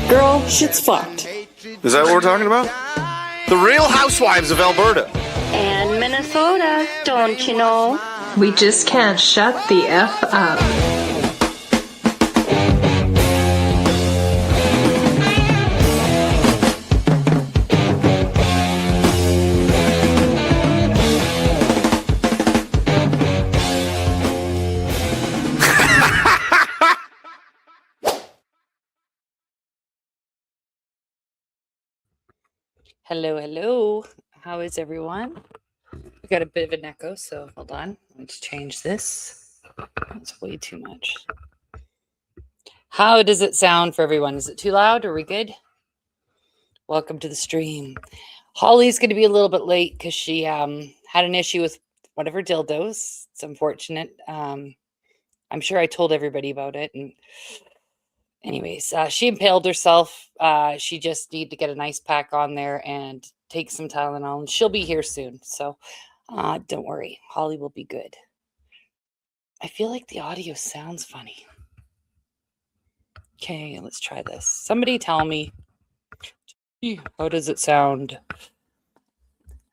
Girl, shit's fucked. Is that what we're talking about? The Real Housewives of Alberta. And Minnesota, don't you know? We just can't shut the F up. Hello, hello. How is everyone? We got a bit of an echo, so hold on. Let's change this. That's way too much. How does it sound for everyone? Is it too loud? Are we good? Welcome to the stream. Holly's going to be a little bit late because she had an issue with one of her dildos. It's unfortunate. I'm sure I told everybody about it. And anyways, she impaled herself. She just needed to get an ice pack on there and take some Tylenol, and she'll be here soon. So don't worry, Holly will be good. I feel like the audio sounds funny. Okay, let's try this. Somebody tell me, how does it sound?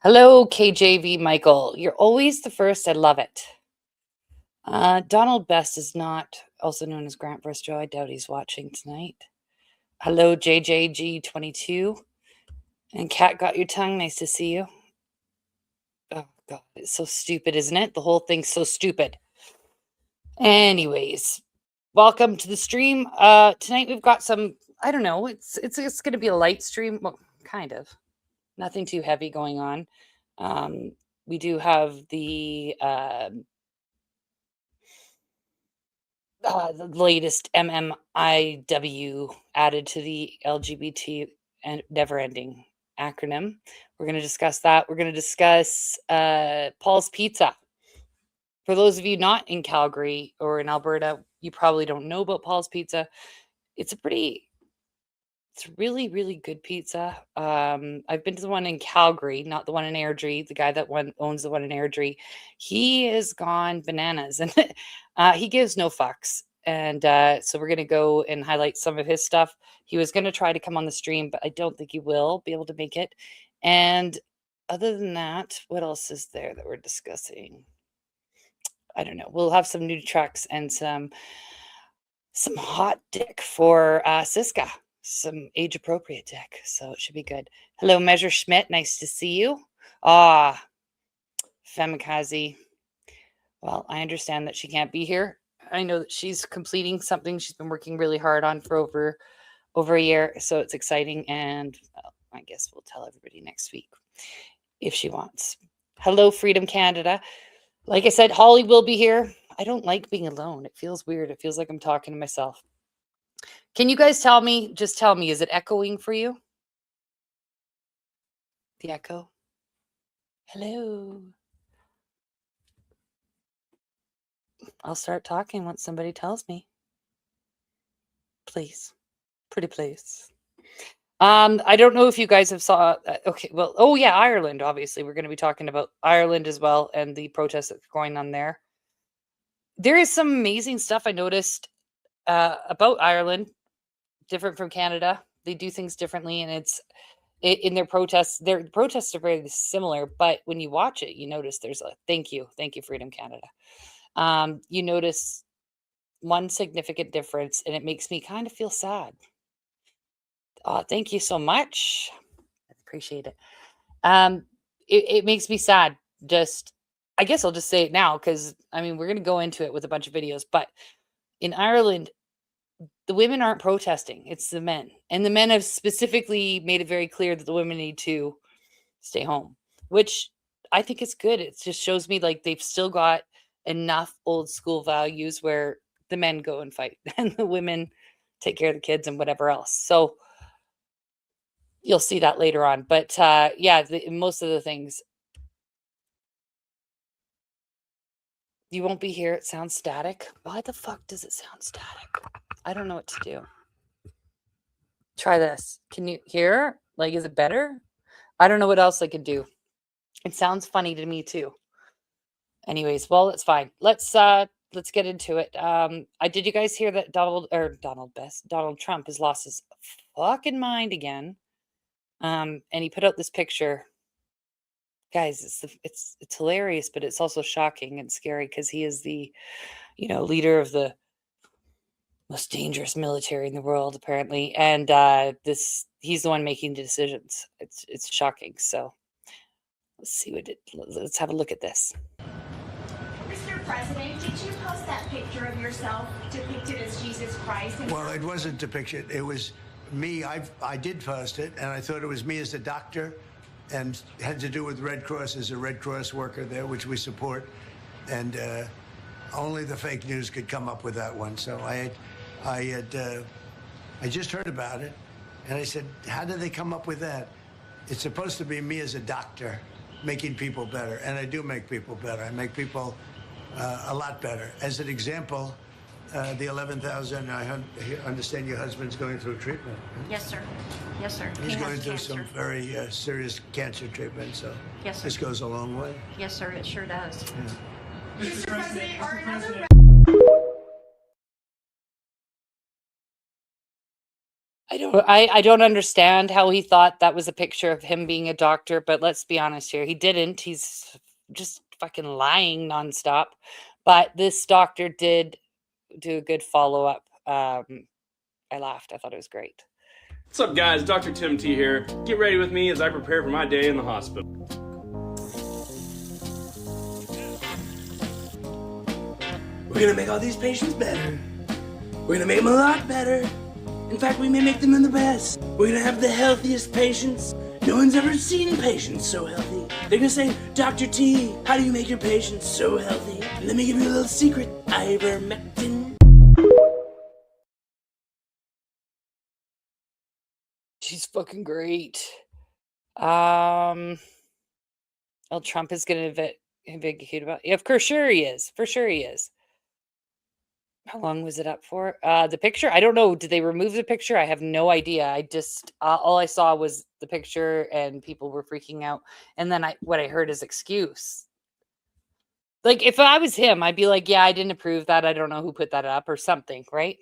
Hello, KJV Michael. You're always the first. I love it. Donald Best is not, also known as Grant Bristow. I doubt he's watching tonight. Hello, JJG22. And Kat got your tongue. Nice to see you. Oh, God. It's so stupid, isn't it? The whole thing's so stupid. Anyways, welcome to the stream. Tonight we've got some, I don't know, it's going to be a light stream. Well, kind of. Nothing too heavy going on. We do have the latest MMIW added to the LGBT and never-ending acronym. We're going to discuss that. We're going to discuss Paul's Pizza. For those of you not in Calgary or in Alberta, you probably don't know about Paul's Pizza. It's really, really good pizza. I've been to the one in Calgary, not the one in Airdrie. The guy that owns the one in Airdrie, he has gone bananas, and he gives no fucks. And so we're going to go and highlight some of his stuff. He was going to try to come on the stream, but I don't think he will be able to make it. And other than that, what else is there that we're discussing? I don't know. We'll have some new tracks and some hot dick for Siska. Some age-appropriate dick, so it should be good. Hello, Measure Schmidt. Nice to see you. Femikazi. Well, I understand that she can't be here. I know that she's completing something she's been working really hard on for over a year, so it's exciting, and well, I guess we'll tell everybody next week if she wants. Hello, Freedom Canada. Like I said, Holly will be here. I don't like being alone. It feels weird. It feels like I'm talking to myself. Can you guys tell me, just tell me, is it echoing for you? The echo? Hello. I'll start talking once somebody tells me. Please. Pretty please. I don't know if you guys have saw, okay, well, oh yeah, Ireland, obviously. We're going to be talking about Ireland as well and the protests that's going on there. There is some amazing stuff I noticed about Ireland. Different from Canada. They do things differently, and in their protests are very similar, but when you watch it, you notice there's a thank you Freedom Canada. You notice one significant difference, and it makes me kind of feel sad. Thank you so much. I appreciate it. It makes me sad. I guess I'll just say it now, because I mean, we're going to go into it with a bunch of videos, but in Ireland, the women aren't protesting. It's the men. And the men have specifically made it very clear that the women need to stay home, which I think is good. It just shows me like they've still got enough old school values where the men go and fight and the women take care of the kids and whatever else. So you'll see that later on. But yeah, most of the things. You won't be here. It sounds static. Why the fuck does it sound static? I don't know what to do. Try this. Can you hear? Like, is it better? I don't know what else I could do. It sounds funny to me too. Anyways, well, it's fine. Let's let's get into it. Did you guys hear that Donald Trump has lost his fucking mind again? And he put out this picture. Guys, it's hilarious, but it's also shocking and scary because he is the, leader of the most dangerous military in the world, apparently. And he's the one making the decisions. It's shocking. So let's have a look at this. Mr. President, did you post that picture of yourself depicted as Jesus Christ? Well, it wasn't depicted. It was me. I did post it, and I thought it was me as a doctor, and it had to do with Red Cross as a Red Cross worker there, which we support. And only the fake news could come up with that one. So I just heard about it, and I said, how did they come up with that? It's supposed to be me as a doctor making people better, and I do make people better. I make people a lot better. As an example, the 11,000, I understand your husband's going through treatment. Yes, sir. Yes, sir. He's He going has through cancer. some very serious cancer treatment, so Yes, sir. this goes a long way. Yes, sir. It sure does. Yeah. Mr. President, are another I don't understand how he thought that was a picture of him being a doctor, but let's be honest here. He didn't. He's just fucking lying nonstop. But this doctor did do a good follow-up. I laughed. I thought it was great. What's up, guys? Dr. Tim T here. Get ready with me as I prepare for my day in the hospital. We're gonna make all these patients better. We're gonna make them a lot better. In fact, we may make them the best. We're gonna have the healthiest patients. No one's ever seen patients so healthy. They're gonna say, Dr. T, how do you make your patients so healthy? Let me give you a little secret. Ivermectin. She's fucking great. Trump is going to investigate about. Yeah, of course, sure he is. For sure he is. How long was it up for? The picture? I don't know. Did they remove the picture? I have no idea. I just all I saw was the picture, and people were freaking out. And then what I heard is excuse. Like if I was him, I'd be like, "Yeah, I didn't approve that. I don't know who put that up or something." Right?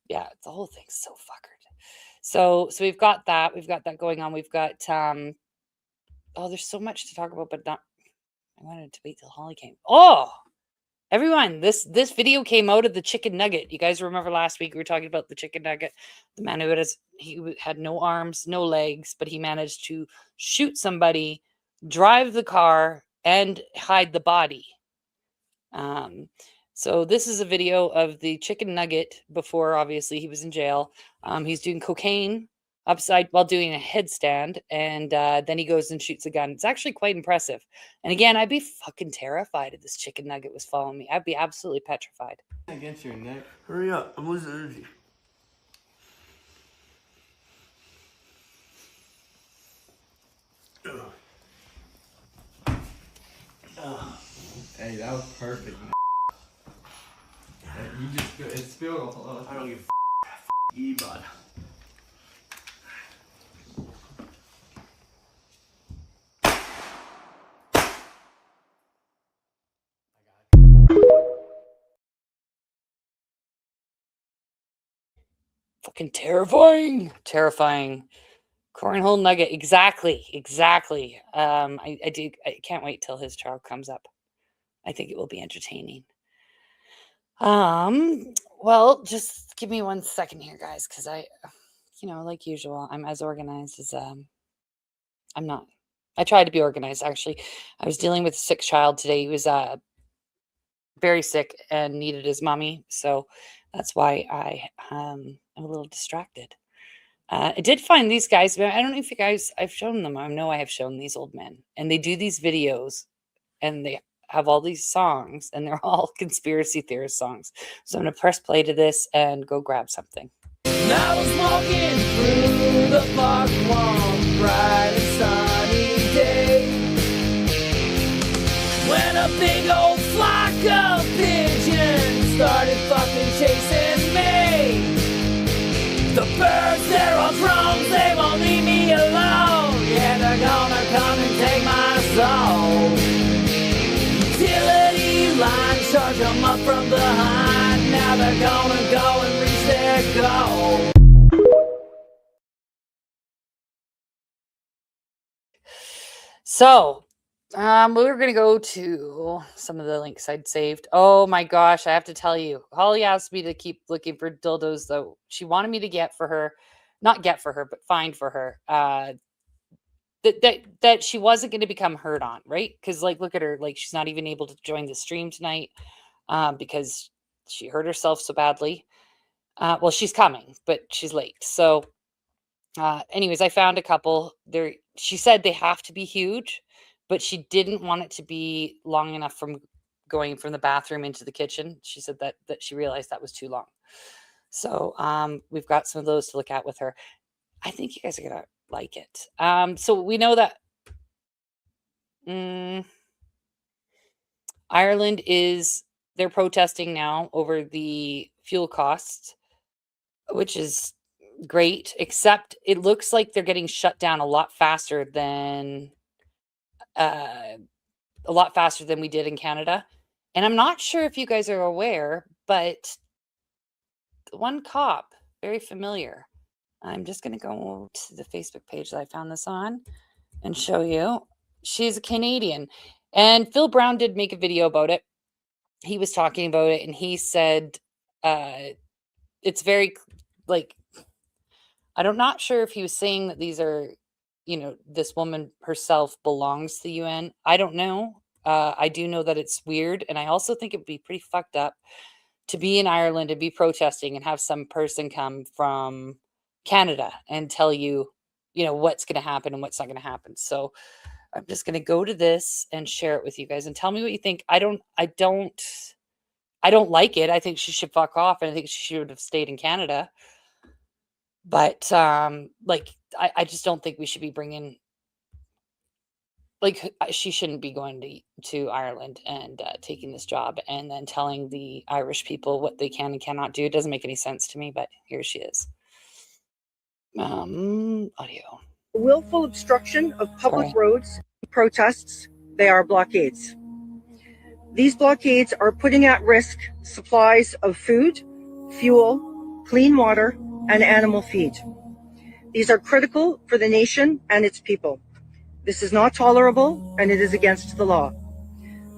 Yeah, the whole thing's so fuckered. So we've got that. We've got that going on. We've got there's so much to talk about, but not. I wanted to wait till Holly came. Oh, everyone, this video came out of the chicken nugget. You guys remember last week we were talking about the chicken nugget, the man who had no arms, no legs, but he managed to shoot somebody, drive the car, and hide the body. So this is a video of the chicken nugget before, obviously, he was in jail. He's doing cocaine while doing a headstand, and then he goes and shoots a gun. It's actually quite impressive. And again, I'd be fucking terrified if this chicken nugget was following me. I'd be absolutely petrified. Against your neck. Hurry up. I'm losing energy. Hey, that was perfect. You just it spilled all. I don't give a ye, bud. Fucking terrifying. Cornhole nugget. Exactly. I can't wait till his trial comes up. I think it will be entertaining. Well, just give me 1 second here, guys, because like usual, I'm as organized as I'm not. I tried to be organized, actually. I was dealing with a sick child today. He was very sick and needed his mommy, so that's why I'm a little distracted. I did find these guys, but I don't know if you guys, I've shown them. I know I have shown these old men, and they do these videos, and they have all these songs, and they're all conspiracy theorist songs. So I'm going to press play to this and go grab something. I was walking through the park one bright and sunny day when a big old flock of pigeons started fucking chasing me. The birds, they're all drones, they won't leave me alone. Yeah, they're gonna come and take my soul. Utility line, charge them up gonna go and reach their goal. So, we're going to go to some of the links I'd saved. Oh my gosh, I have to tell you, Holly asked me to keep looking for dildos, though. She wanted me to get for her, not get for her, but find for her, that she wasn't going to become hurt on, right? Because, like, look at her, like, she's not even able to join the stream tonight because she hurt herself so badly. Well, she's coming, but she's late. So, anyways, I found a couple. She said they have to be huge, but she didn't want it to be long enough from going from the bathroom into the kitchen. She said that she realized that was too long. So we've got some of those to look at with her. I think you guys are gonna like it. So we know that Ireland they're protesting now over the fuel costs, which is great, except it looks like they're getting shut down a lot faster than we did in Canada. And I'm not sure if you guys are aware, but one cop, very familiar. I'm just going to go to the Facebook page that I found this on and show you. She's a Canadian. And Phil Brown did make a video about it. He was talking about it, and he said it's very, like, I'm not sure if he was saying that these are, this woman herself belongs to the UN. I don't know. I do know that it's weird. And I also think it would be pretty fucked up to be in Ireland and be protesting and have some person come from Canada and tell you, what's going to happen and what's not going to happen. So I'm just going to go to this and share it with you guys and tell me what you think. I don't like it. I think she should fuck off. And I think she should have stayed in Canada. But I just don't think we should be bringing, she shouldn't be going to Ireland and taking this job and then telling the Irish people what they can and cannot do. It doesn't make any sense to me, but here she is. Audio. Willful obstruction of public roads, protests, they are blockades. These blockades are putting at risk supplies of food, fuel, clean water, and animal feed. These are critical for the nation and its people. This is not tolerable, and it is against the law.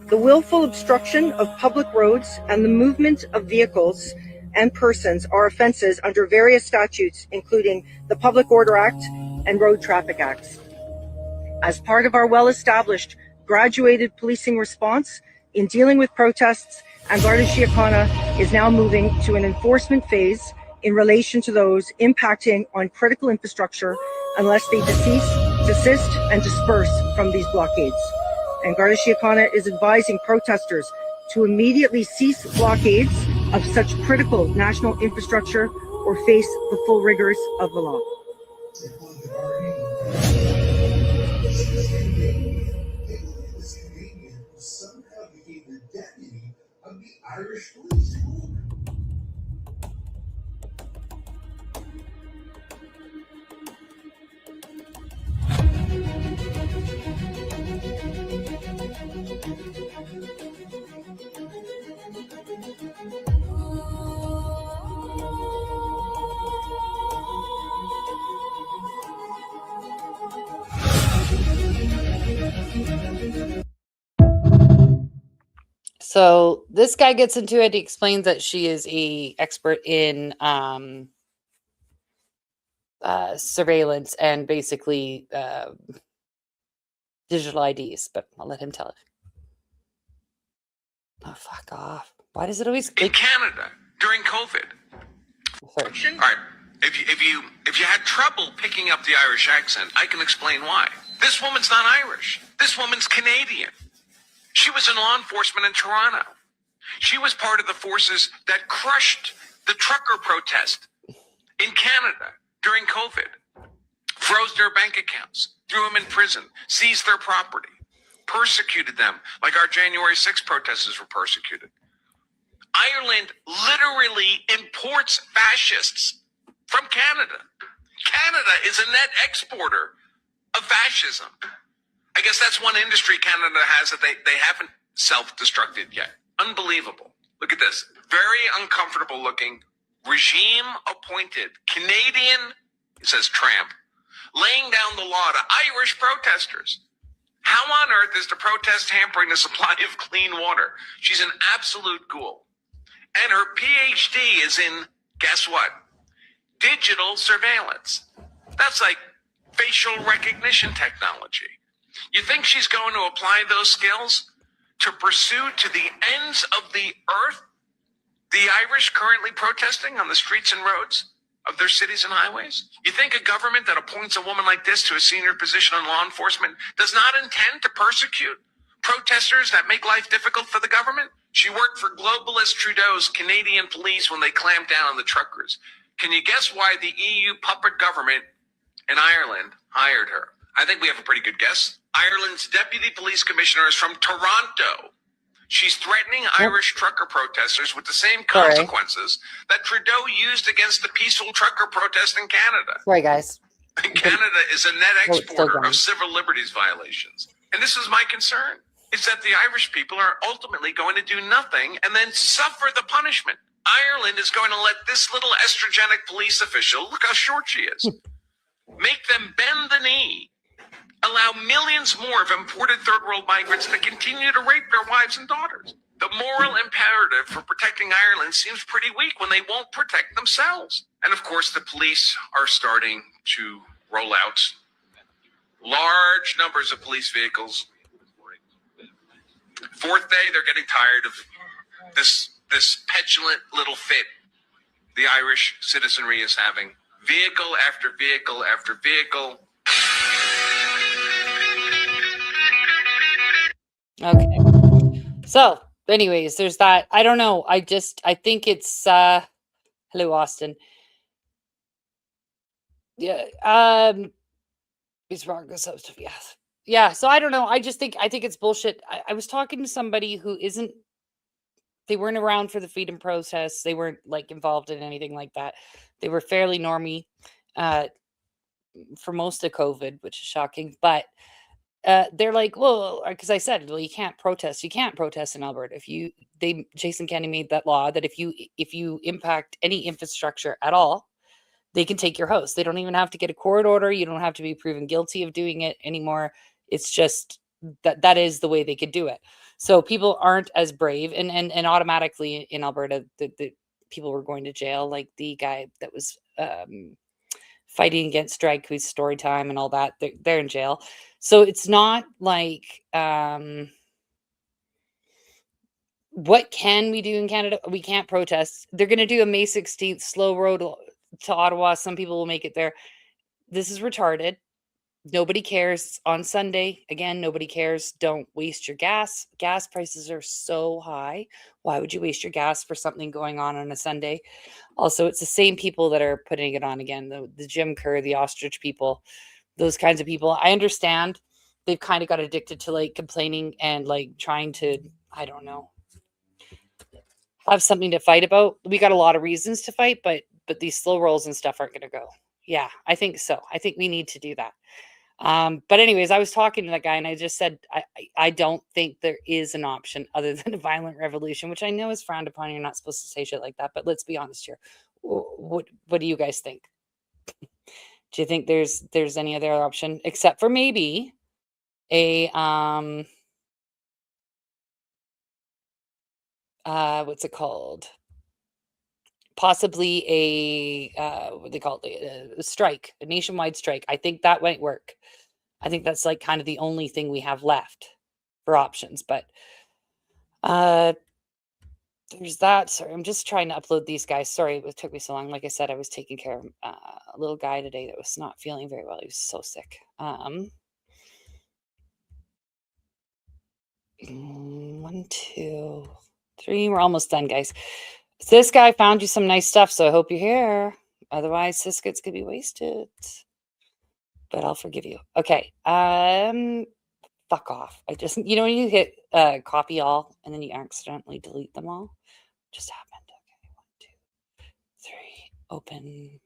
The willful obstruction of public roads and the movement of vehicles and persons are offenses under various statutes, including the Public Order Act and Road Traffic Acts. As part of our well-established graduated policing response in dealing with protests, and Garda Síochána is now moving to an enforcement phase in relation to those impacting on critical infrastructure unless they desist and disperse from these blockades. And Garda Síochána is advising protesters to immediately cease blockades of such critical national infrastructure or face the full rigors of the law. Somehow became the deputy of the Irish police. So this guy gets into it. He explains that she is a expert in surveillance and basically digital IDs, but I'll let him tell it. Oh, fuck off. Why does it always... In Canada, during COVID. Sorry. All right, if you had trouble picking up the Irish accent, I can explain why. This woman's not Irish. This woman's Canadian. She was in law enforcement in Toronto. She was part of the forces that crushed the trucker protest in Canada during COVID, froze their bank accounts, threw them in prison, seized their property, persecuted them like our January 6th protesters were persecuted. Ireland literally imports fascists from Canada. Canada is a net exporter of fascism. I guess that's one industry Canada has that they haven't self-destructed yet. Unbelievable. Look at this. Very uncomfortable looking, regime appointed Canadian, it says tramp, laying down the law to Irish protesters. How on earth is the protest hampering the supply of clean water? She's an absolute ghoul. And her PhD is in, guess what? Digital surveillance. That's like facial recognition technology. You think she's going to apply those skills to pursue to the ends of the earth the Irish currently protesting on the streets and roads of their cities and highways? You think a government that appoints a woman like this to a senior position in law enforcement does not intend to persecute protesters that make life difficult for the government? She worked for globalist Trudeau's Canadian police when they clamped down on the truckers. Can you guess why the EU puppet government in Ireland hired her? I think we have a pretty good guess. Ireland's deputy police commissioner is from Toronto. She's threatening Irish trucker protesters with the same consequences that Trudeau used against the peaceful trucker protest in Canada. Sorry, guys. Canada is a net exporter of civil liberties violations. And this is my concern, is that the Irish people are ultimately going to do nothing and then suffer the punishment. Ireland is going to let this little estrogenic police official, look how short she is, make them bend the knee, allow millions more of imported third world migrants to continue to rape their wives and daughters. The moral imperative for protecting Ireland seems pretty weak when they won't protect themselves. And of course, the police are starting to roll out large numbers of police vehicles. Fourth day, they're getting tired of this petulant little fit the Irish citizenry is having. Vehicle after vehicle after vehicle. Okay. So, anyways, there's that. I don't know. I think it's hello, Austin. Yeah. It's wrong. Yes. Yeah. So I don't know. I think it's bullshit. I was talking to somebody who they weren't around for the freedom protests. They weren't like involved in anything like that. They were fairly normie for most of COVID, which is shocking. But they're like, well, because I said, well, you can't protest. You can't protest in Alberta. Jason Kenney made that law that if you impact any infrastructure at all, they can take your house. They don't even have to get a court order. You don't have to be proven guilty of doing it anymore. It's just that is the way they could do it. So people aren't as brave, and automatically in Alberta, the people were going to jail, like the guy that was fighting against drag queens story time and all that. They're in jail. So it's not like what can we do in Canada? We can't protest. They're going to do a May 16th slow road to Ottawa. Some people will make it there. This is retarded. Nobody cares. On Sunday, again, nobody cares. Don't waste your gas. Gas prices are so high. Why would you waste your gas for something going on a Sunday? Also, it's the same people that are putting it on again. The Jim Kerr, the ostrich people, those kinds of people. I understand they've kind of got addicted to like complaining and like trying to, I don't know, have something to fight about. We got a lot of reasons to fight, but these slow rolls and stuff aren't going to go. Yeah, I think so. I think we need to do that. But anyways, I was talking to that guy and I just said, I don't think there is an option other than a violent revolution, which I know is frowned upon. You're not supposed to say shit like that, but let's be honest here. What do you guys think? Do you think there's any other option except for maybe a, what's it called? Possibly a what they call it, a strike, a nationwide strike. I think that might work. I think that's like kind of the only thing we have left for options. But there's that. Sorry, I'm just trying to upload these guys. Sorry, it took me so long. Like I said, I was taking care of a little guy today that was not feeling very well. He was so sick. 1, 2, 3. We're almost done, guys. This guy found you some nice stuff, so I hope you're here. Otherwise, this gets to be wasted. But I'll forgive you. Okay. Fuck off. I just, when you hit copy all and then you accidentally delete them all. Just happened. Okay. 1, 2, 3. Open.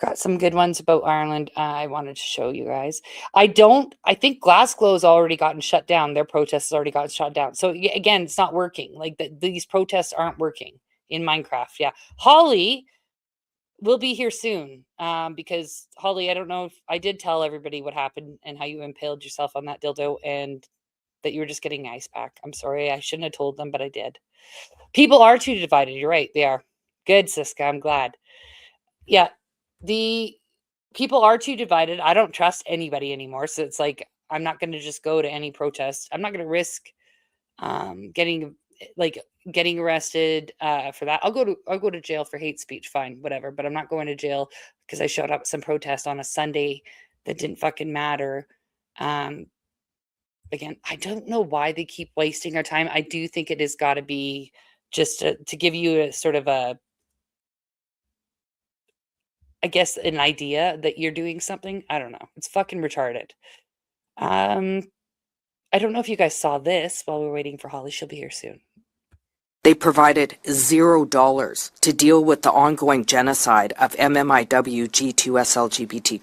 Got some good ones about Ireland I wanted to show you guys. I think Glasgow's already gotten shut down. Their protests already got shut down. So again, it's not working. Like these protests aren't working in Minecraft. Yeah. Holly will be here soon because Holly, I don't know if I did tell everybody what happened and how you impaled yourself on that dildo and that you were just getting ice pack. I'm sorry. I shouldn't have told them, but I did. People are too divided. You're right. They are. Good, Siska. I'm glad. Yeah. The people are too divided. I don't trust anybody anymore. So it's like, I'm not going to just go to any protest. I'm not going to risk getting arrested for that. I'll go to jail for hate speech. Fine, whatever. But I'm not going to jail because I showed up at some protest on a Sunday that didn't fucking matter. Again, I don't know why they keep wasting our time. I do think it has got to be just to give you a sort of I guess an idea that you're doing something. I don't know. It's fucking retarded. I don't know if you guys saw this while we're waiting for Holly. She'll be here soon. They provided $0 to deal with the ongoing genocide of MMIW, G2S,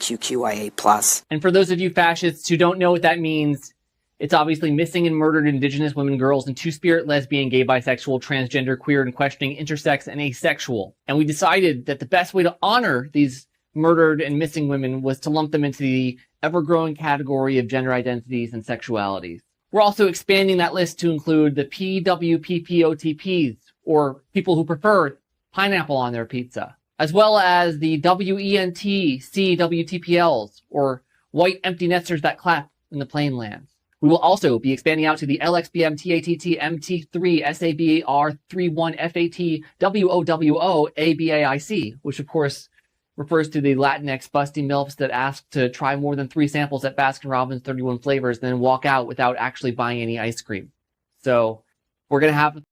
LGBTQIA+. And for those of you fascists who don't know what that means, it's obviously missing and murdered Indigenous women, girls, and two-spirit, lesbian, gay, bisexual, transgender, queer, and questioning, intersex, and asexual. And we decided that the best way to honor these murdered and missing women was to lump them into the ever-growing category of gender identities and sexualities. We're also expanding that list to include the PWPPOTPs, or people who prefer pineapple on their pizza, as well as the WENTCWTPLs, or white empty nesters that clap in the plain lands. We will also be expanding out to the LXBM, TATT, MT3, SABR, 31, FAT, WOWO, ABAIC, which of course refers to the Latinx busty MILFs that ask to try more than 3 samples at Baskin-Robbins 31 flavors, then walk out without actually buying any ice cream. So we're going to have...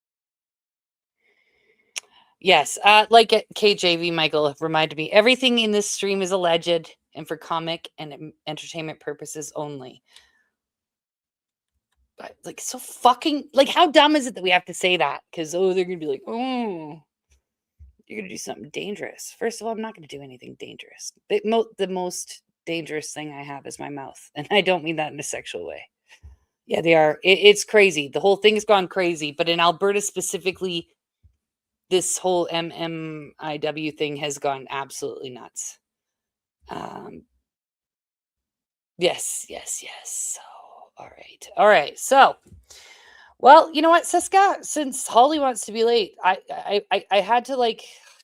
Yes, like KJV Michael reminded me, everything in this stream is alleged and for comic and entertainment purposes only. But like, so fucking, like, how dumb is it that we have to say that? Because, oh, they're going to be like, oh, you're going to do something dangerous. First of all, I'm not going to do anything dangerous. The most dangerous thing I have is my mouth. And I don't mean that in a sexual way. Yeah, they are. It's crazy. The whole thing's gone crazy. But in Alberta specifically, this whole MMIW thing has gone absolutely nuts. Yes. So, all right. So, well, you know what, Siska? Since Holly wants to be late, I had to, like,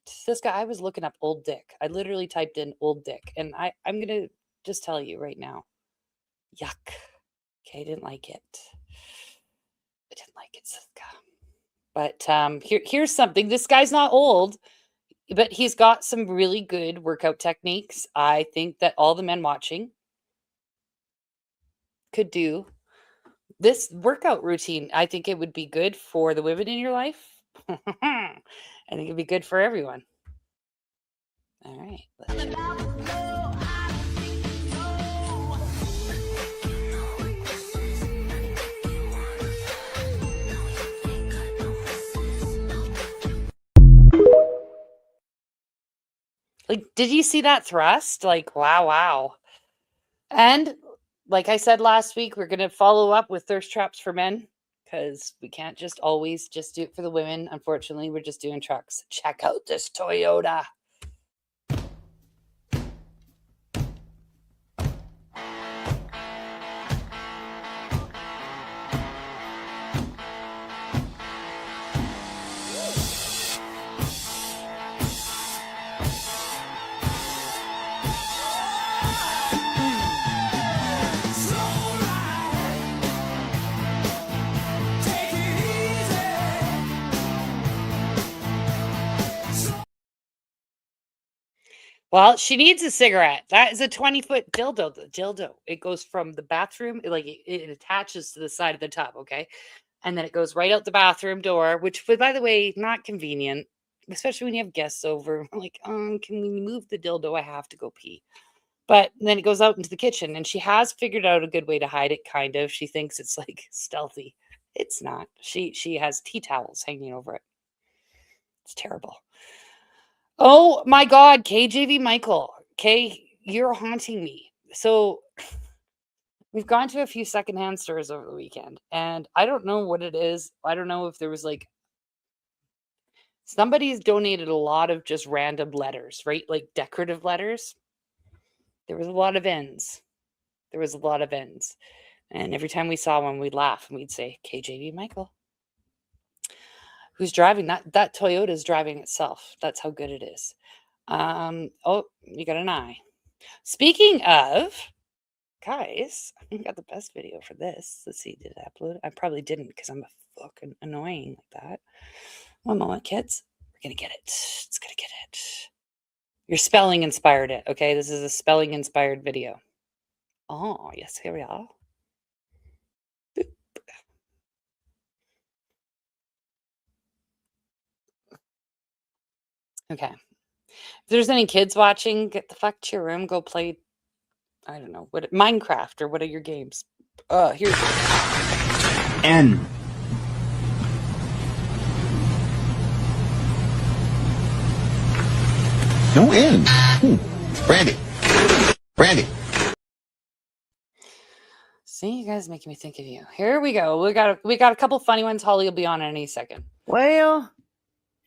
Siska, I was looking up old dick. I literally typed in old dick, and I'm gonna just tell you right now, yuck. Okay, I didn't like it. Siska. But here's something. This guy's not old, but he's got some really good workout techniques. I think that all the men watching could do this workout routine. I think it would be good for the women in your life. I think it'd be good for everyone. All right. Like, did you see that thrust? Like, wow. And like I said last week, we're going to follow up with thirst traps for men because we can't just always just do it for the women. Unfortunately, we're just doing trucks. Check out this Toyota. Well, she needs a cigarette. That is a 20-foot dildo. The dildo. It goes from the bathroom, it attaches to the side of the tub, okay? And then it goes right out the bathroom door, which, by the way, not convenient, especially when you have guests over. I'm like, can we move the dildo? I have to go pee. But then it goes out into the kitchen, and she has figured out a good way to hide it, kind of. She thinks it's, like, stealthy. It's not. She has tea towels hanging over it. It's terrible. Oh my God, KJV Michael. Okay, you're haunting me. So we've gone to a few secondhand stores over the weekend, and I don't know what it is. I don't know if there was like somebody's donated a lot of just random letters, right? Like decorative letters. There was a lot of ends. There was a lot of ends. And every time we saw one, we'd laugh and we'd say, KJV Michael. Who's driving? That Toyota is driving itself. That's how good it is. Oh, you got an eye. Speaking of, guys, I got the best video for this. Let's see, did I upload it? I probably didn't because I'm a fucking annoying like that. One moment, kids. We're gonna get it. It's gonna get it. Your spelling inspired it. Okay, this is a spelling inspired video. Oh, yes, here we are. Boop. Okay. If there's any kids watching, get the fuck to your room. Go play, I don't know, what Minecraft or what are your games? Here's N. No N. Brandy. Brandy. See, you guys making me think of you. Here we go. We got a couple funny ones. Holly will be on any second. Well,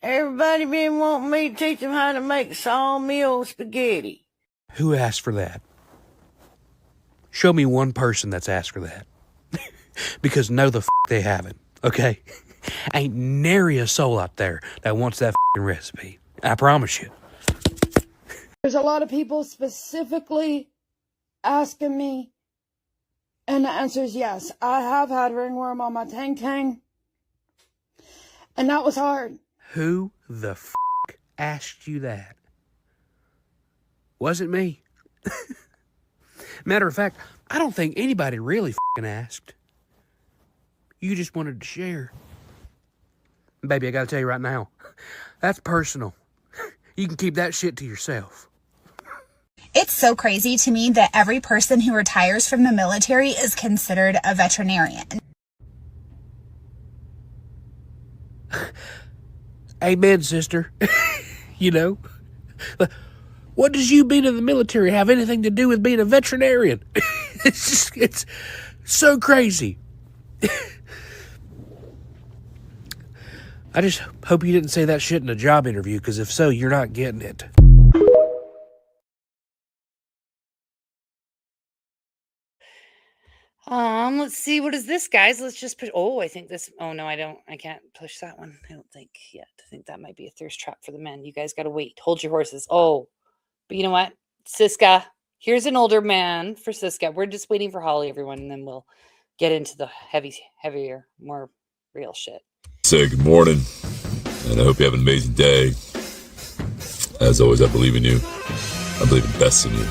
everybody been wanting me to teach them how to make sawmill spaghetti. Who asked for that? Show me one person that's asked for that. Because no, the they haven't. Okay, ain't nary a soul out there that wants that recipe. I promise you. There's a lot of people specifically asking me, and the answer is yes. I have had ringworm on my tang, and that was hard. Who the asked you that? Wasn't me. Matter of fact, I don't think anybody really asked. You just wanted to share. Baby, I gotta tell you right now, that's personal. You can keep that shit to yourself. It's so crazy to me that every person who retires from the military is considered a veterinarian. Amen, sister. You know, what does you being in the military have anything to do with being a veterinarian? It's so crazy. I just hope you didn't say that shit in a job interview, because if so, you're not getting it. Let's see. What is this, guys? Let's just push. Oh, I think this. Oh, no, I can't push that one. I don't think yet. I think that might be a thirst trap for the men. You guys got to wait. Hold your horses. Oh, but you know what? Siska, here's an older man for Siska. We're just waiting for Holly, everyone, and then we'll get into the heavier, more real shit. Say good morning, and I hope you have an amazing day. As always, I believe in you. I believe in the best in you.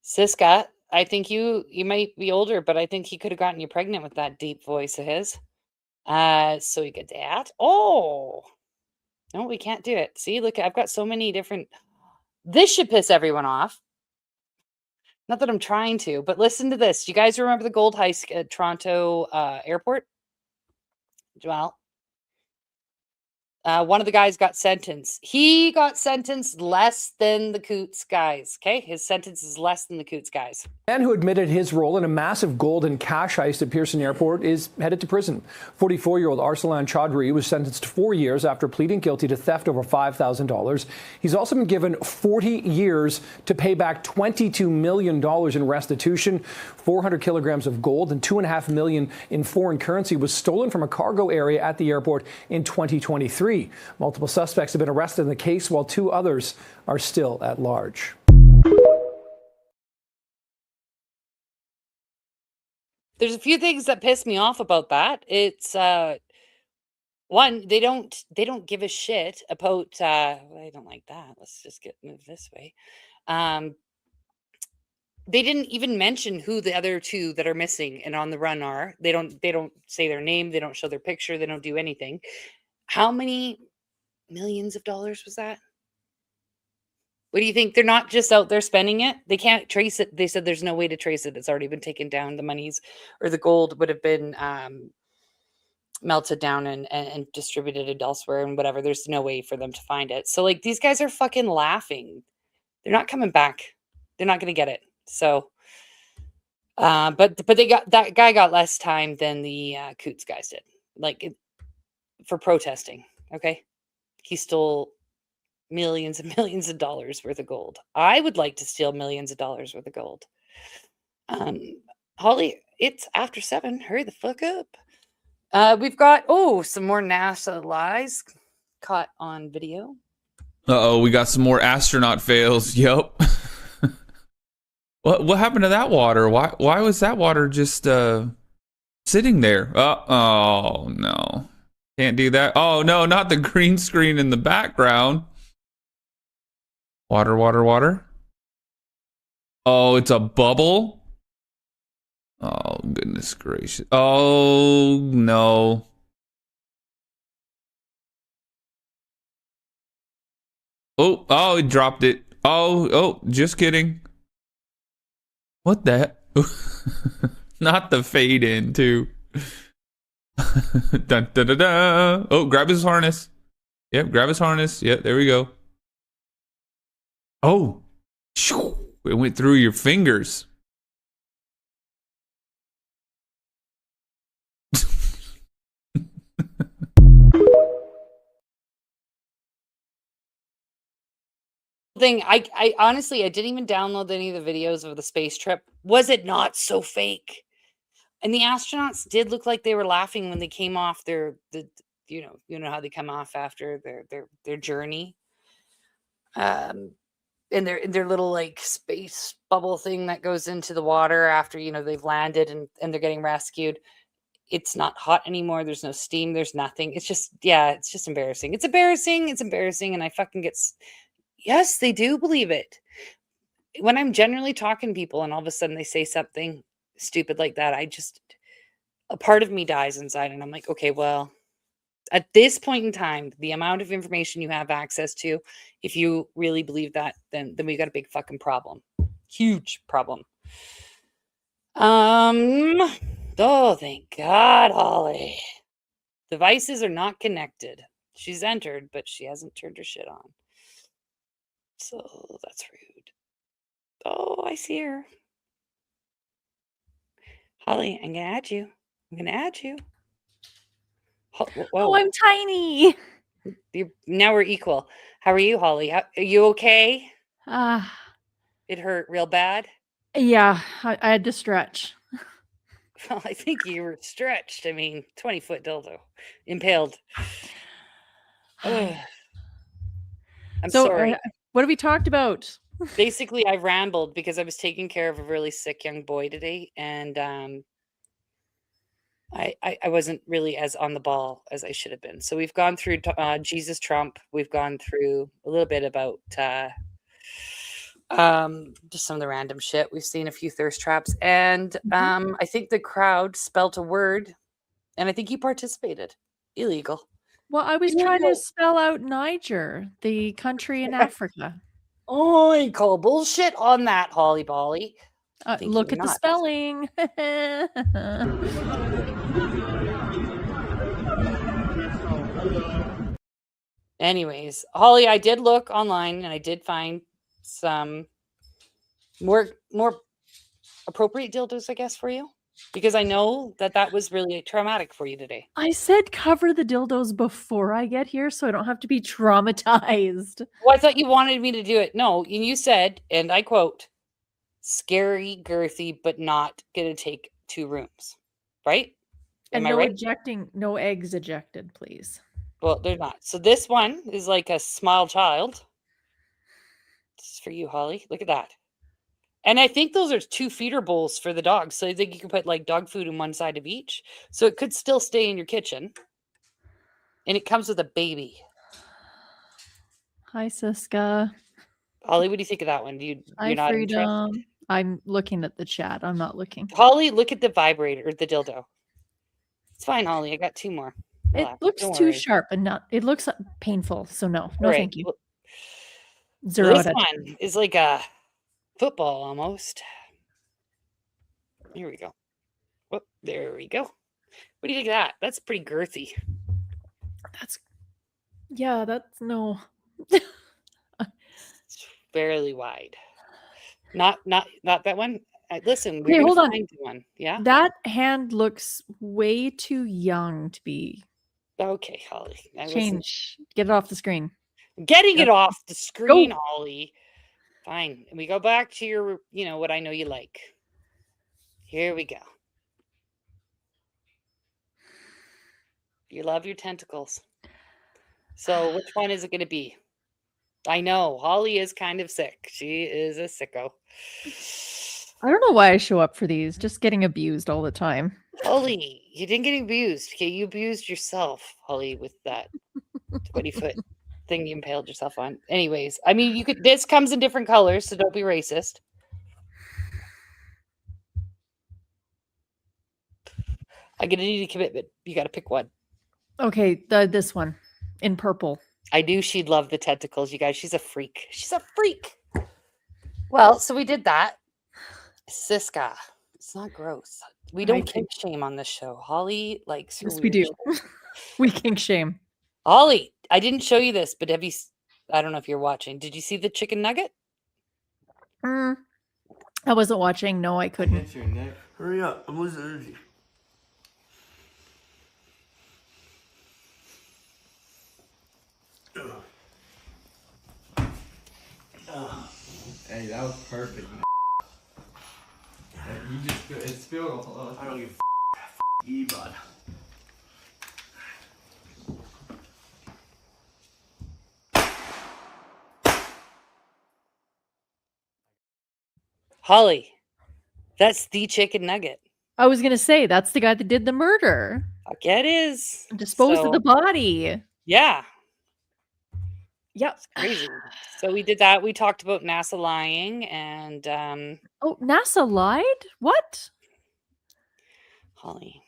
Siska, I think you might be older, but I think he could have gotten you pregnant with that deep voice of his. So you get that. Oh, no, we can't do it. See, look, I've got so many different. This should piss everyone off. Not that I'm trying to, but listen to this. You guys remember the gold heist at Toronto airport? Well, one of the guys got sentenced. He got sentenced less than the Coots guys. Okay, his sentence is less than the Coots guys. The man who admitted his role in a massive gold and cash heist at Pearson Airport is headed to prison. 44-year-old Arsalan Chaudhry was sentenced to 4 years after pleading guilty to theft over $5,000. He's also been given 40 years to pay back $22 million in restitution. 400 kilograms of gold and $2.5 million in foreign currency was stolen from a cargo area at the airport in 2023. Multiple suspects have been arrested in the case, while 2 others are still at large. There's a few things that piss me off about that. It's one, they don't give a shit about I don't like that. Let's just move this way. They didn't even mention who the other 2 that are missing and on the run are. They don't say their name, they don't show their picture, they don't do anything. How many millions of dollars was that? What do you think? They're not just out there spending it. They can't trace it. They said there's no way to trace it. It's already been taken down. The monies or the gold would have been melted down and distributed it elsewhere and whatever. There's no way for them to find it. So like these guys are fucking laughing. They're not coming back. They're not going to get it. So, but they got, that guy got less time than the Coots guys did, like for protesting. Okay. He stole millions and millions of dollars worth of gold. I would like to steal millions of dollars worth of gold. Holly, it's after 7. Hurry the fuck up. We've got, some more NASA lies caught on video. Uh-oh, we got some more astronaut fails. Yep. What happened to that water? Why was that water just sitting there? Oh no. Can't do that. Oh no, not the green screen in the background. Water, water, water. Oh, it's a bubble. Oh, goodness gracious. Oh no. Oh, it dropped it. Oh, just kidding. What the heck? Not the fade in, too. Dun, dun, dun, dun. Oh, grab his harness. Yep, grab his harness. Yep, there we go. Oh, it went through your fingers. Thing I honestly, I didn't even download any of the videos of the space trip. Was it not so fake? And the astronauts did look like they were laughing when they came off you know how they come off after their journey, in their little like space bubble thing that goes into the water after they've landed and they're getting rescued. It's not hot anymore. There's no steam. There's nothing. It's just embarrassing. It's embarrassing, and I fucking get. Yes, they do believe it. When I'm generally talking to people and all of a sudden they say something stupid like that, a part of me dies inside and I'm like, okay, well, at this point in time, the amount of information you have access to, if you really believe that, then we got a big fucking problem. Huge problem. Oh, thank God, Holly. Devices are not connected. She's entered, but she hasn't turned her shit on. So that's rude. Oh, I see her. Holly, I'm going to add you. Oh, I'm tiny. Now we're equal. How are you, Holly? Are you okay? It hurt real bad? Yeah, I had to stretch. Well, I think you were stretched. 20-foot dildo. Impaled. I'm sorry. What have we talked about? Basically, I rambled because I was taking care of a really sick young boy today, and I wasn't really as on the ball as I should have been. So we've gone through Jesus Trump. We've gone through a little bit about just some of the random shit. We've seen a few thirst traps, and I think the crowd spelt a word, and I think you participated. Illegal. Well, I was trying to spell out Niger, the country in Africa. Oh, I call bullshit on that, Holly Bolly. Look at the spelling. Anyways, Holly, I did look online and I did find some more appropriate dildos, I guess, for you. Because I know that was really traumatic for you today. I said cover the dildos before I get here so I don't have to be traumatized. Well, I thought you wanted me to do it. No, and you said, and I quote, scary, girthy, but not going to take 2 rooms. Right? And Am I right? no eggs ejected, please. Well, they're not. So this one is like a small child. This is for you, Holly. Look at that. And I think those are 2 feeder bowls for the dogs. So I think you can put like dog food in one side of each. So it could still stay in your kitchen. And it comes with a baby. Hi, Siska. Holly, what do you think of that one? You're not interested? I'm looking at the chat. I'm not looking. Holly, look at the vibrator or the dildo. It's fine, Holly. I got 2 more. Relax. It looks too sharp and it looks painful. So no, thank you. Zero. This one is like a football almost. Here we go. Whoop, there we go. What do you think of that? That's pretty girthy. Yeah, that's no. It's fairly wide. Not that one. Listen, we're Okay, gonna hold on. find one. Yeah. That hand looks way too young to be. Okay, Holly. Change. Get it off the screen. Getting Yep. it off the screen, Go. Holly. Fine. And we go back to your, what I know you like. Here we go. You love your tentacles. So which one is it going to be? I know Holly is kind of sick. She is a sicko. I don't know why I show up for these. Just getting abused all the time. Holly, you didn't get abused. Okay, you abused yourself, Holly, with that 20-foot thing you impaled yourself on. Anyways, I mean, this comes in different colors, so don't be racist. I'm gonna need a commitment. You got to pick one. Okay, this one in purple. I knew she'd love the tentacles, you guys. She's a freak. She's a freak. Well, so we did that. Siska. It's not gross. We don't kink shame on this show. Holly likes her Yes, we weird do. shit. We kink shame. Holly, I didn't show you this, but I don't know if you're watching. Did you see the chicken nugget? I wasn't watching. No, I couldn't. Hurry up. I'm losing energy. Hey, that was perfect. You just it spilled a lot. I don't give a you, bud. Holly, that's the chicken nugget. I was gonna say that's the guy that did the murder. Fuck yeah, it is. Disposed of the body. Yeah. Yep. It's crazy. So we did that. We talked about NASA lying and Oh, NASA lied? What? Holly.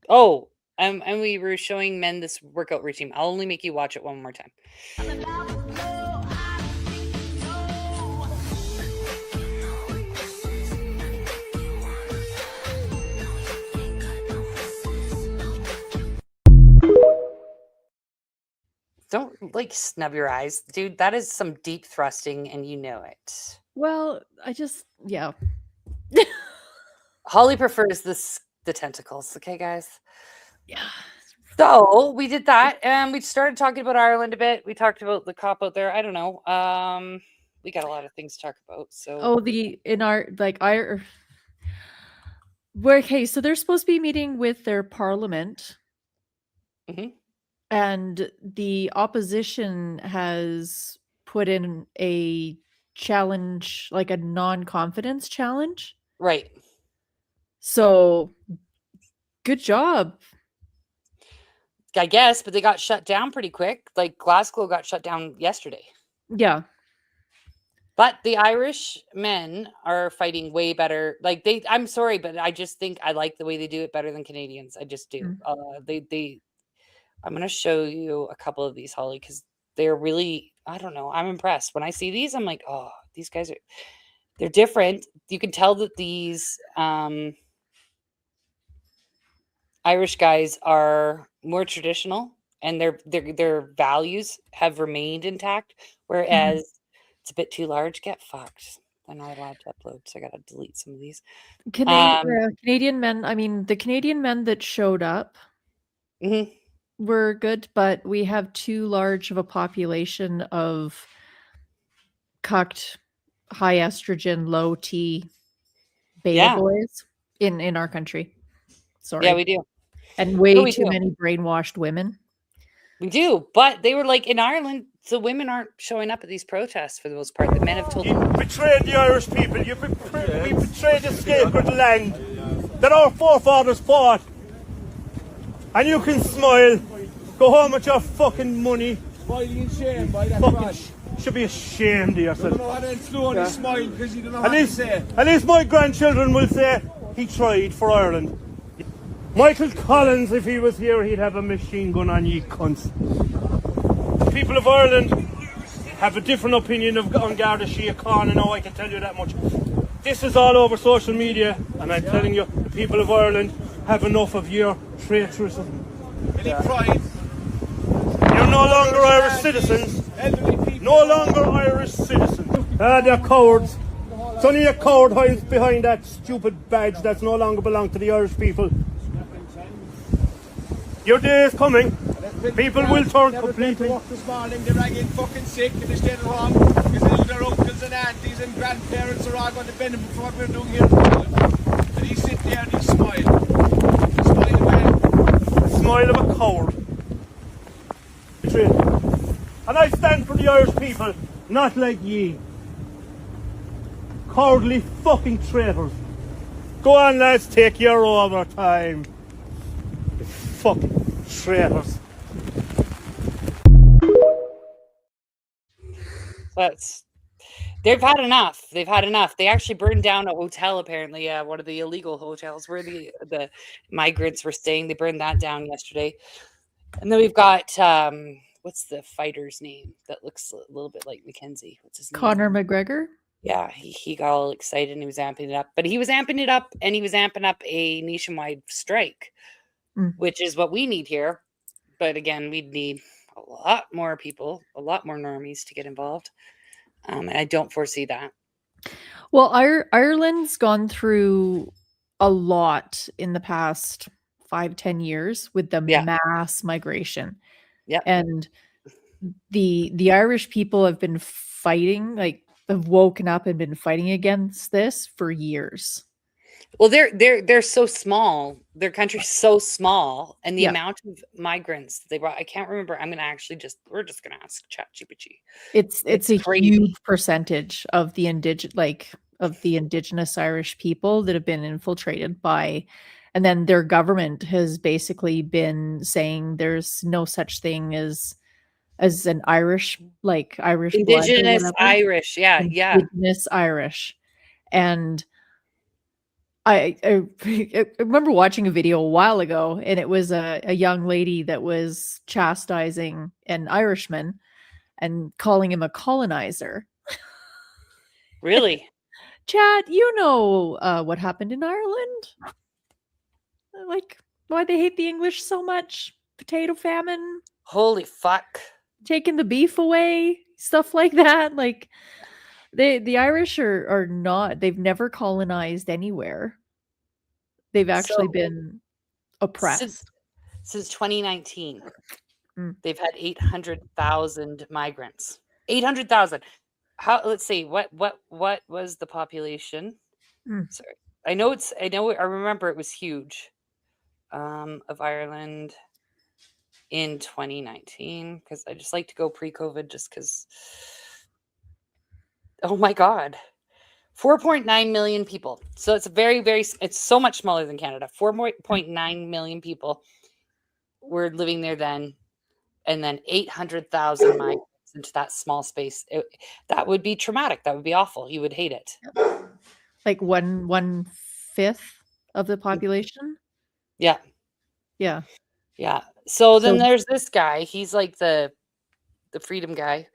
Oh, and we were showing men this workout routine. I'll only make you watch it one more time. Don't snub your eyes, dude. That is some deep thrusting, and you know it. Well, yeah. Holly prefers the tentacles. Okay, guys. Yeah. So we did that, and we started talking about Ireland a bit. We talked about the cop out there. I don't know. We got a lot of things to talk about. So okay, so they're supposed to be meeting with their parliament. Mm-hmm. And the opposition has put in a challenge, like a non-confidence challenge. Right. So, good job. I guess, but they got shut down pretty quick. Like Glasgow got shut down yesterday. Yeah. But the Irish men are fighting way better. I'm sorry, but I just think I like the way they do it better than Canadians. I just do. I'm going to show you a couple of these, Holly, because they're really, I don't know. I'm impressed. When I see these, I'm like, oh, these guys they're different. You can tell that these Irish guys are more traditional and their values have remained intact. Whereas it's a bit too large. Get fucked. They're not allowed to upload. So I got to delete some of these. Canadian men, I mean, the Canadian men that showed up. Mm-hmm. We're good, but we have too large of a population of cucked, high estrogen, low T beta boys in our country. Sorry. Yeah, we do. And way too many brainwashed women. We do, but they were in Ireland, the women aren't showing up at these protests for the most part. The men have told them. You betrayed the Irish people. We betrayed the sacred land that our forefathers fought. And you can smile. Go home with your fucking money. Smiling in shame by that fucking should be ashamed of yourself. You know what? And slowly smile because you don't know what to say. At least my grandchildren will say he tried for Ireland. Michael Collins, if he was here, he'd have a machine gun on ye cunts. The people of Ireland have a different opinion on Garda Síochána, and I can tell you that much. This is all over social media, and I'm telling you, the people of Ireland have enough of your traitorism. Any pride. You're no longer Irish citizens. No longer Irish citizens. They're cowards. It's only a coward hides behind that stupid badge that's no longer belong to the Irish people. Your day is coming. People will turn completely. This morning, they rang in fucking sick and they stayed at home because all their uncles and aunties and grandparents are all going to benefit from what we're doing here in Ireland. And he sit there and he smile. Smile away. Smile of a coward. And I stand for the Irish people, not like ye. Cowardly fucking traitors. Go on, lads, take your overtime. You fucking traitors. They've had enough. They've had enough. They actually burned down a hotel, apparently. One of the illegal hotels where the migrants were staying. They burned that down yesterday. And then we've got, what's the fighter's name that looks a little bit like Mackenzie? What's his name? Conor McGregor? Yeah, he got all excited and he was amping it up. But he was amping it up and he was amping up a nationwide strike, which is what we need here. But again, we'd need a lot more people, a lot more normies to get involved. And I don't foresee that. Well, Ireland's gone through a lot in the past 5-10 years with the mass migration. Yeah. And the Irish people have been fighting, like have woken up and been fighting against this for years. Well, they're so small. Their country's so small, and the amount of migrants they brought, I can't remember. We're just gonna ask ChatGPT. It's a crazy. huge percentage of the indigenous Irish people that have been infiltrated by, and then their government has basically been saying there's no such thing as an Irish, like Irish Indigenous blood Irish, Indigenous Irish. And I remember watching a video a while ago, and it was a young lady that was chastising an Irishman and calling him a colonizer. Really? Chad, you know what happened in Ireland? Like, why they hate the English so much? Potato famine. Holy fuck. Taking the beef away, stuff like that. Like, the Irish are not, they've never colonized anywhere. They've actually been oppressed. Since 2019, they've had 800,000 migrants. 800,000. Let's see, what was the population? Sorry. I remember it was huge. Of Ireland in 2019, because I just like to go pre-COVID just because. Oh my God. 4.9 million people. So it's it's so much smaller than Canada. 4.9 million people were living there then. And then 800,000 migrants into that small space. That would be traumatic. That would be awful. You would hate it. Like 1/5 of the population? Yeah. Yeah. Yeah. So then there's this guy. He's like the freedom guy.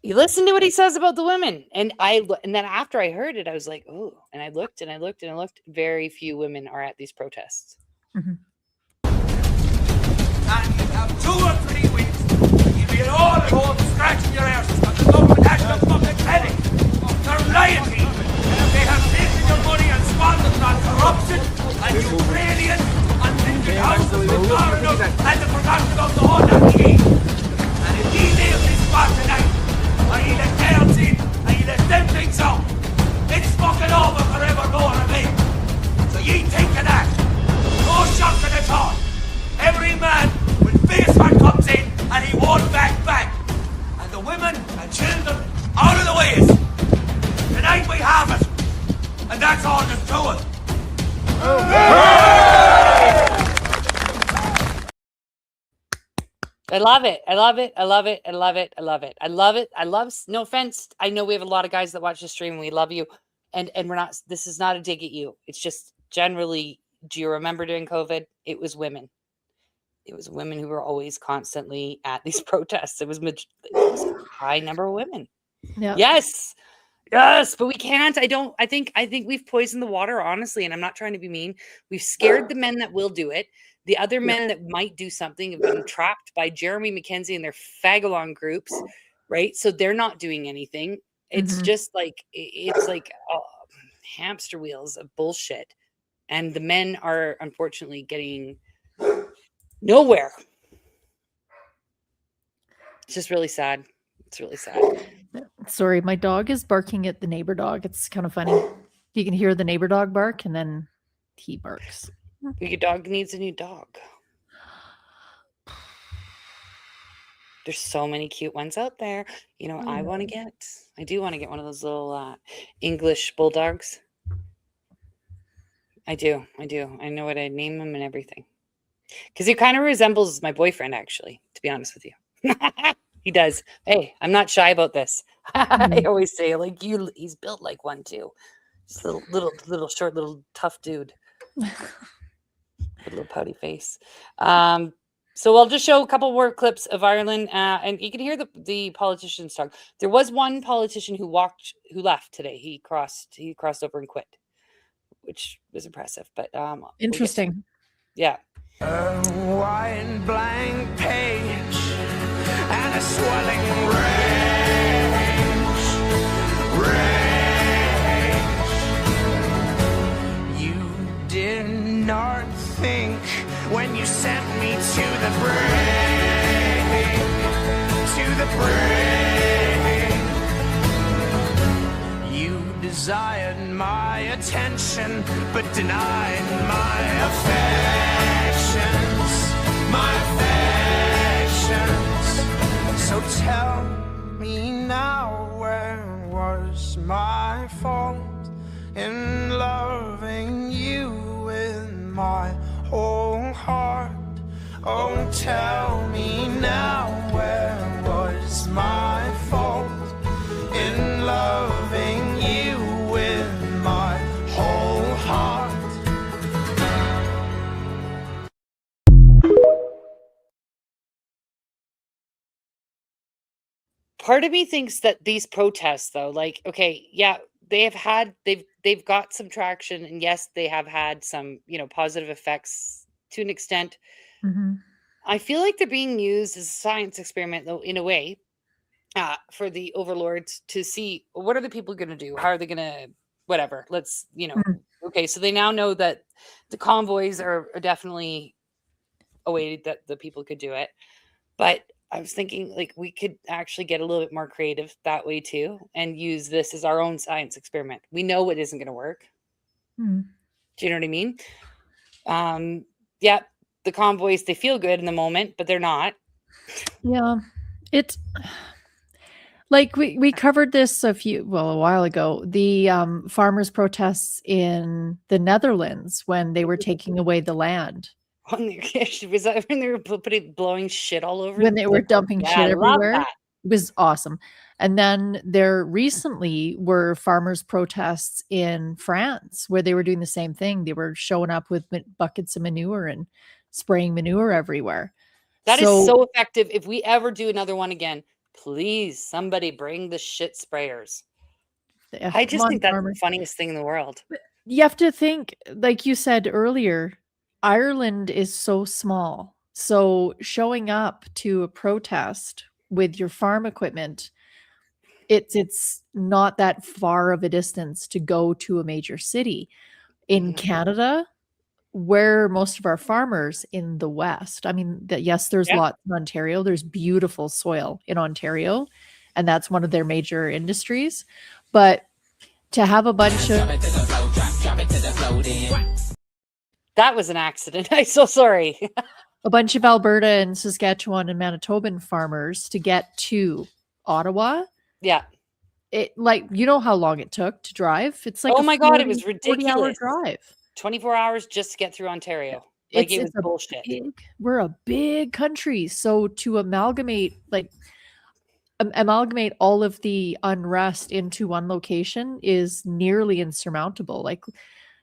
You listen to what he says about the women. And then after I heard it, I was like, oh, and I looked and I looked and I looked. Very few women are at these protests. And you have 2 or 3 weeks, you'll be all at home scratching your arses because the government has no fucking penny. They're rioting. They have taken your money and squandered it on corruption and Ukrainian and thinking houses with foreigners and the forgotten of the whole that we eat. And if he leaves this spot tonight, or he let chaos in, and he let them things out, it's fucking over forevermore of me. So ye think of that. No shocking at all. Every man with basement comes in and he won't back. And the women and children out of the ways. Tonight we have it. And that's all there's to it. I love it. I love it. I love it. I love it. I love it. I love it. I love, no offense. I know we have a lot of guys that watch the stream and we love you. And we're not, this is not a dig at you. It's just generally, do you remember during COVID? It was women. It was women who were always constantly at these protests. It was a high number of women. Yeah. Yes. Yes, but we can't. I think we've poisoned the water, honestly, and I'm not trying to be mean. We've scared the men that will do it. The other men that might do something have been trapped by Jeremy McKenzie and their fagalong groups, right? So they're not doing anything. It's just like it's like hamster wheels of bullshit. And the men are unfortunately getting nowhere. It's just really sad. It's really sad. Sorry, my dog is barking at the neighbor dog. It's kind of funny. You can hear the neighbor dog bark, and then he barks. Your dog needs a new dog. There's so many cute ones out there. You know what I want to get? I do want to get one of those little English bulldogs. I do. I know what I'd name him and everything. Because he kind of resembles my boyfriend, actually, to be honest with you. He does. Hey, I'm not shy about this. I always say, like, he's built like one too. Just a little short, little tough dude. With a little pouty face. So I'll just show a couple more clips of Ireland, and you can hear the politicians talk. There was one politician who left today. He crossed over and quit, which was impressive. But interesting. Yeah. A white blank page and a swelling rage. You did not think when you sent me to the brink, You desired my attention, but denied my affections. So tell me now, where was my fault in loving you with my whole heart? Oh, tell me now, where was my fault in loving you with my whole heart? Part of me thinks that these protests, though, like, okay, yeah, they've got some traction, and yes, they have had some, positive effects to an extent. I feel like they're being used as a science experiment, though, in a way, for the overlords to see what are the people going to do? How are they going to, whatever, let's, okay. So they now know that the convoys are definitely a way that the people could do it. But I was thinking, like, we could actually get a little bit more creative that way too, and use this as our own science experiment. We know it isn't going to work. Do you know what I mean? Yeah, the convoys, they feel good in the moment, but they're not. Yeah, it's like we covered this a while ago. The farmers' protests in the Netherlands when they were taking away the land. Was that when they were blowing shit all over? When they were dumping shit everywhere. That. It was awesome. And then there recently were farmers' protests in France where they were doing the same thing. They were showing up with buckets of manure and spraying manure everywhere. That is so effective. If we ever do another one again, please, somebody bring the shit sprayers. I just think that's the funniest thing in the world. You have to think, like you said earlier, Ireland is so small. So showing up to a protest with your farm equipment, it's not that far of a distance to go to a major city. In Canada, where most of our farmers in the West, I mean, yes, there's lots in Ontario. There's beautiful soil in Ontario, and that's one of their major industries. But to have a bunch of... That was an accident. I'm so sorry. A bunch of Alberta and Saskatchewan and Manitoban farmers to get to Ottawa. Yeah. It, like, you know how long it took to drive? It's like, oh my God, it was ridiculous. 40-hour drive. 24 hours just to get through Ontario. Like, it was bullshit. We're a big country. So to amalgamate all of the unrest into one location is nearly insurmountable. Like,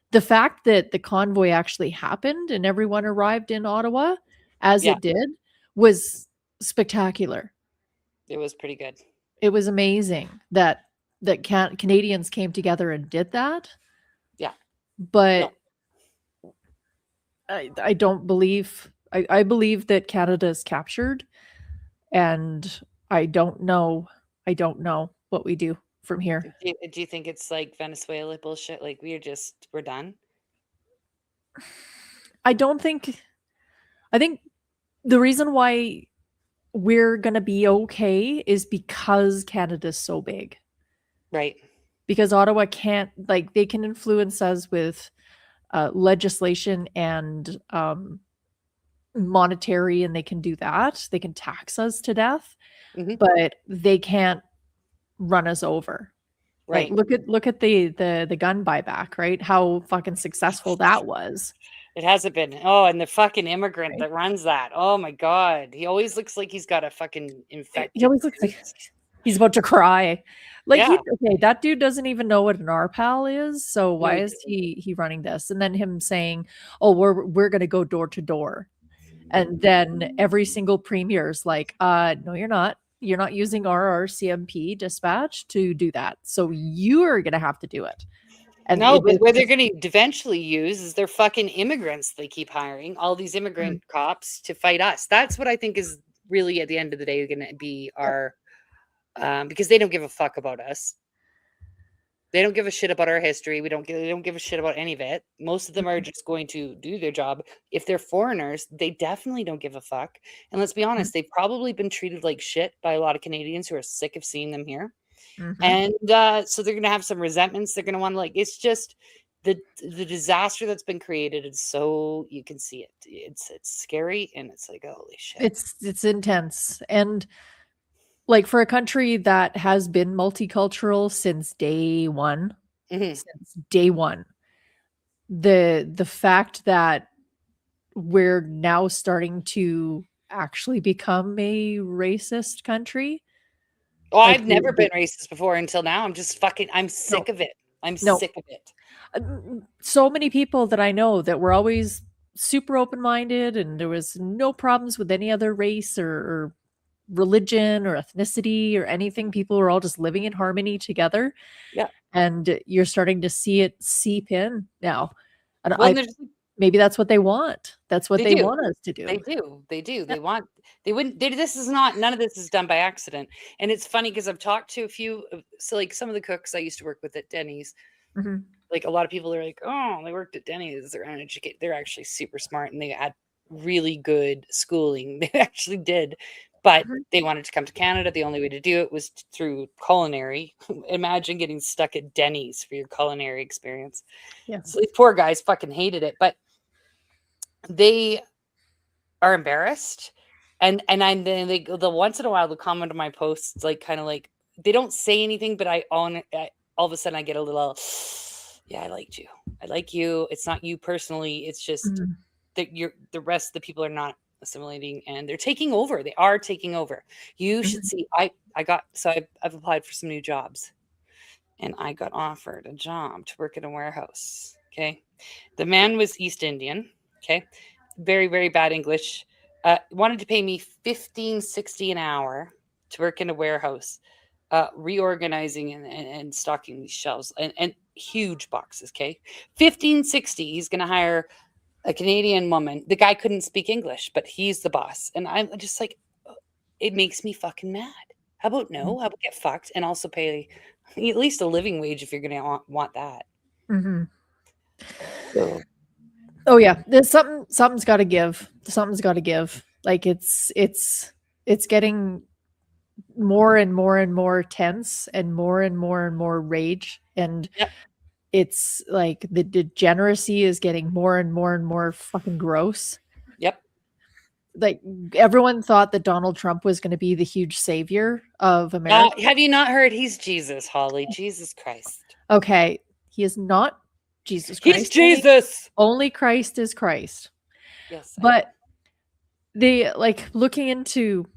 the fact that the convoy actually happened and everyone arrived in Ottawa as it did was spectacular. It was pretty good. It was amazing that that Canadians came together and did that. Yeah. But I don't believe, I believe that Canada is captured, and I don't know what we do from here. Do you think it's like Venezuela bullshit? Like we're done? I think the reason why we're going to be okay is because Canada's so big. Right. Because Ottawa can't, like, they can influence us with legislation and monetary, and they can do that. They can tax us to death, but they can't run us over. Right. Like, look at the gun buyback, right? How fucking successful that was. It hasn't been. Oh, and the fucking immigrant that runs that. Oh my God. He always looks like he's got a fucking infected. He always looks like he's about to cry. Like, Yeah. okay, that dude doesn't even know what an RPAL is, so why is he running this? And then him saying, "Oh, we're gonna go door to door," and then every single premier's like, "No, you're not. You're not using RRCMP dispatch to do that. So you are gonna have to do it." And no, but where they're going to eventually use is their fucking immigrants. They keep hiring all these immigrant cops to fight us. That's what I think is really at the end of the day going to be our, because they don't give a fuck about us. They don't give a shit about our history. They don't give a shit about any of it. Most of them are just going to do their job. If they're foreigners, they definitely don't give a fuck. And let's be honest, they've probably been treated like shit by a lot of Canadians who are sick of seeing them here. And so they're going to have some resentments. They're going to want to, like, it's just the disaster that's been created. It's so, you can see it. It's scary, and it's like, holy shit. It's intense. And like, for a country that has been multicultural since day one, the fact that we're now starting to actually become a racist country. Oh, I've never been racist before until now. I'm just I'm sick of it. I'm sick of it. So many people that I know that were always super open-minded, and there was no problems with any other race or religion or ethnicity or anything. People were all just living in harmony together. Yeah. And you're starting to see it seep in now. And Well, maybe that's what they want. That's what they want us to do. They do. This is not, none of this is done by accident. And it's funny because I've talked to a few, so like some of the cooks I used to work with at Denny's, like a lot of people are like, oh, they worked at Denny's. They're uneducated. They're actually super smart, and they had really good schooling. They actually did. But they wanted to come to Canada. The only way to do it was through culinary. Imagine getting stuck at Denny's for your culinary experience. Yeah. So these poor guys fucking hated it, but they are embarrassed. And then they once in a while they'll comment on my posts, like kind of like they don't say anything, but all of a sudden I get a little, yeah, I liked you. I like you. It's not you personally. It's just that the rest of the people are not assimilating, and they're taking over. They are taking over. You should see. I've applied for some new jobs, and I got offered a job to work in a warehouse. Okay, the man was East Indian. Okay, very, very bad English. Wanted to pay me $15.60 an hour to work in a warehouse, reorganizing and stocking these shelves and huge boxes. Okay, $15.60. He's going to hire a Canadian woman. The guy couldn't speak English, but he's the boss. And I'm just like, it makes me fucking mad. How about no? How about get fucked and also pay at least a living wage if you're going to want that? Oh yeah, there's something's got to give. Something's got to give. Like it's getting more and more and more tense, and more rage, and it's like the degeneracy is getting more and more fucking gross. Yep. Like, everyone thought that Donald Trump was going to be the huge savior of America. Have you not heard? He's Jesus, Holly. Jesus Christ. Okay, he is not Jesus Christ. He's Jesus. Only Christ is Christ. Yes. But they, like, looking into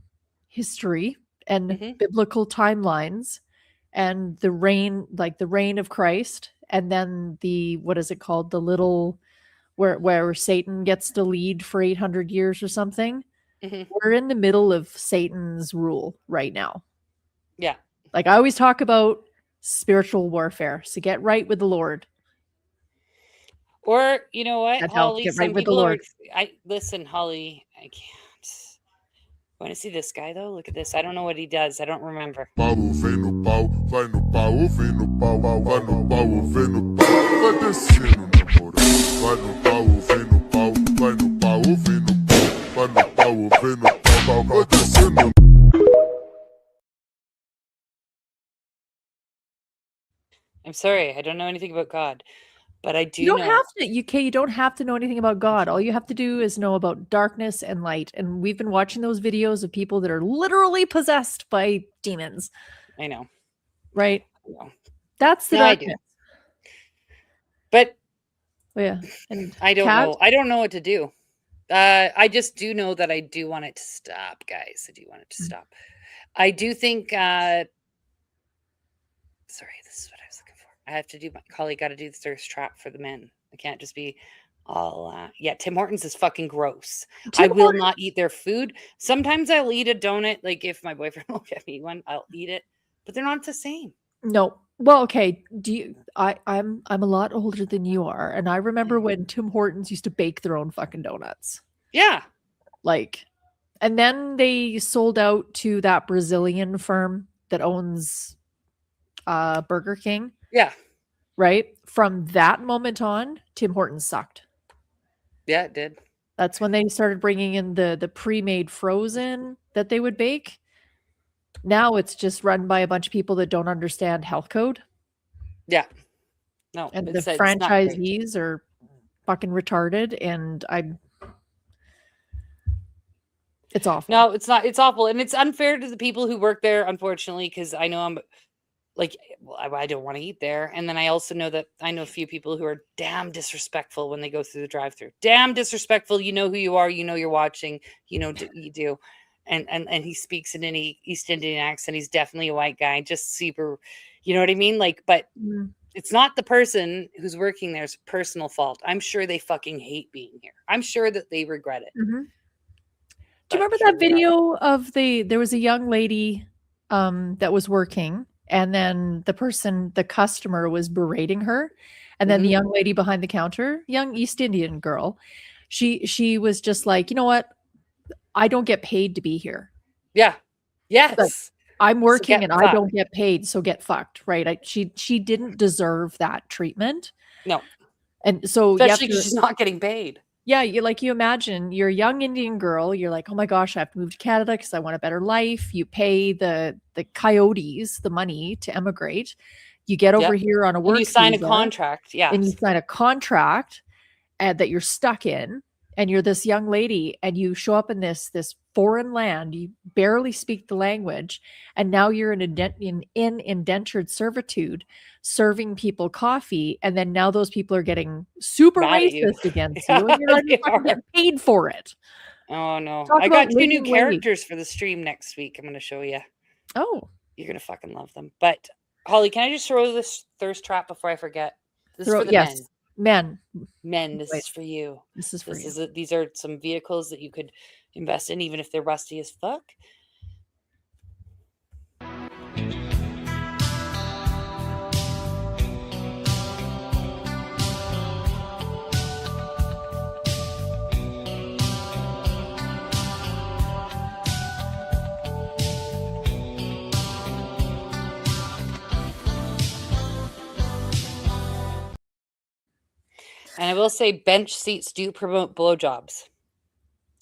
history and biblical timelines and the reign of Christ, and then what is it called? The little, where Satan gets to lead for 800 years or something. We're in the middle of Satan's rule right now. Yeah. Like, I always talk about spiritual warfare. So get right with the Lord. Or you know what, That helps. Holly? Get Some right with the people are. Lord. Listen, Holly. I can't. Want to see this guy though? Look at this. I don't know what he does. I don't remember. I'm sorry, I don't know anything about God, but I do You don't know. have to. You don't have to know anything about God. All you have to do is know about darkness and light. And we've been watching those videos of people that are literally possessed by demons. I know. Right? Yeah. That's the No, I do. darkness. But yeah, and I don't Kat? know. I don't know what to do. I just do know that I do want it to stop, guys. I do want it to stop. I do think. Sorry, this is what I was looking for. I have to do. My colleague got to do the thirst trap for the men. I can't just be all. Yeah, Tim Hortons is fucking gross. I will not eat their food. Sometimes I'll eat a donut. Like if my boyfriend will get me one, I'll eat it. But they're not the same. No. Well, okay. I'm a lot older than you are, and I remember when Tim Hortons used to bake their own fucking donuts. Yeah. Like, and then they sold out to that Brazilian firm that owns Burger King. Yeah. Right? From that moment on, Tim Hortons sucked. Yeah, it did. That's when they started bringing in the pre-made frozen that they would bake. Now it's just run by a bunch of people that don't understand health code. Yeah. No. And the it's not great. franchisees are fucking retarded, and it's awful. No, it's not. It's awful. And it's unfair to the people who work there, unfortunately, because I know I'm like, well, I don't want to eat there. And then I also know that I know a few people who are damn disrespectful when they go through the drive-thru. Damn disrespectful. You know who you are. You know you're watching. You know you do. And he speaks in an East Indian accent. He's definitely a white guy. Just super, you know what I mean? Like, but it's not the person who's working there's personal fault. I'm sure they fucking hate being here. I'm sure that they regret it. Mm-hmm. Do you remember that video of there was a young lady that was working, and then the customer was berating her, and then the young lady behind the counter, young East Indian girl, she was just like, you know what? I don't get paid to be here. Yeah. Yes. Like, I'm working and fucked. I don't get paid, so get fucked, right? She didn't deserve that treatment. No. And so especially because she's not getting paid. Yeah, you imagine you're a young Indian girl. You're like, oh my gosh, I have to move to Canada because I want a better life. You pay the coyotes the money to emigrate. You get over here on a work and you sign visa, a contract. Yeah. And you sign a contract that you're stuck in. And you're this young lady, and you show up in this foreign land. You barely speak the language, and now you're in indentured servitude, serving people coffee. And then now those people are getting super racist against you, and you're not even fucking getting paid for it. Oh no! Talk I about got 2 new living characters for the stream next week. I'm going to show you. Oh, you're going to fucking love them. But Holly, can I just throw this thirst trap before I forget? This is for the men. This is for you. This is for you. These are some vehicles that you could invest in, even if they're rusty as fuck. And I will say bench seats do promote blowjobs.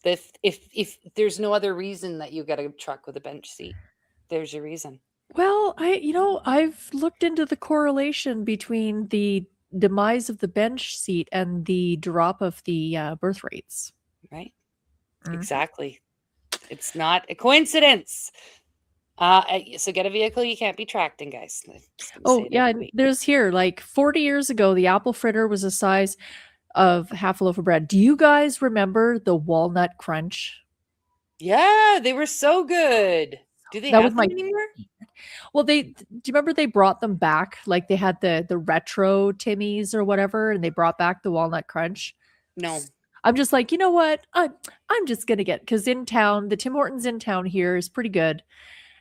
If there's no other reason that you get a truck with a bench seat, there's your reason. Well, I've looked into the correlation between the demise of the bench seat and the drop of the birth rates. Right? Exactly. It's not a coincidence. So get a vehicle you can't be tracked in, guys. Oh yeah, and there's here like 40 years ago, the apple fritter was the size of half a loaf of bread. Do you guys remember the walnut crunch? Yeah, they were so good. Do they have them anymore? Well, do you remember they brought them back? Like they had the retro Timmies or whatever, and they brought back the walnut crunch. No. I'm just like, you know what? I'm just gonna get, because in town, the Tim Hortons in town here is pretty good.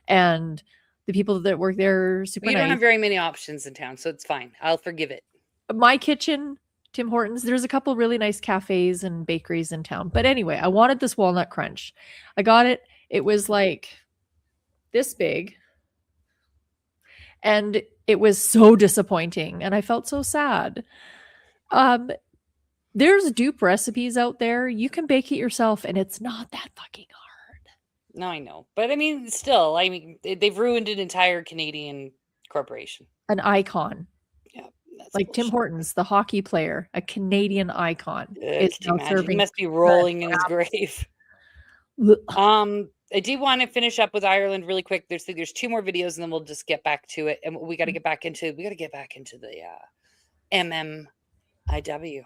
And The people that work there are super We nice. don't have very many options in town, so it's fine. I'll forgive it. My kitchen, Tim Hortons, there's a couple really nice cafes and bakeries in town. But anyway, I wanted this walnut crunch. I got it. It was like this big. And it was so disappointing. And I felt so sad. There's dupe recipes out there. You can bake it yourself, and it's not that fucking hard. No, I know. But I mean, still, I mean, they've ruined an entire Canadian corporation. An icon. Yeah. That's Like Tim bullshit. Hortons, the hockey player, a Canadian icon. It's Can you now imagine? serving. He must be rolling in his grave. I do want to finish up with Ireland really quick. There's 2 more videos, and then we'll just get back to it. And we got to get back into the MMIW.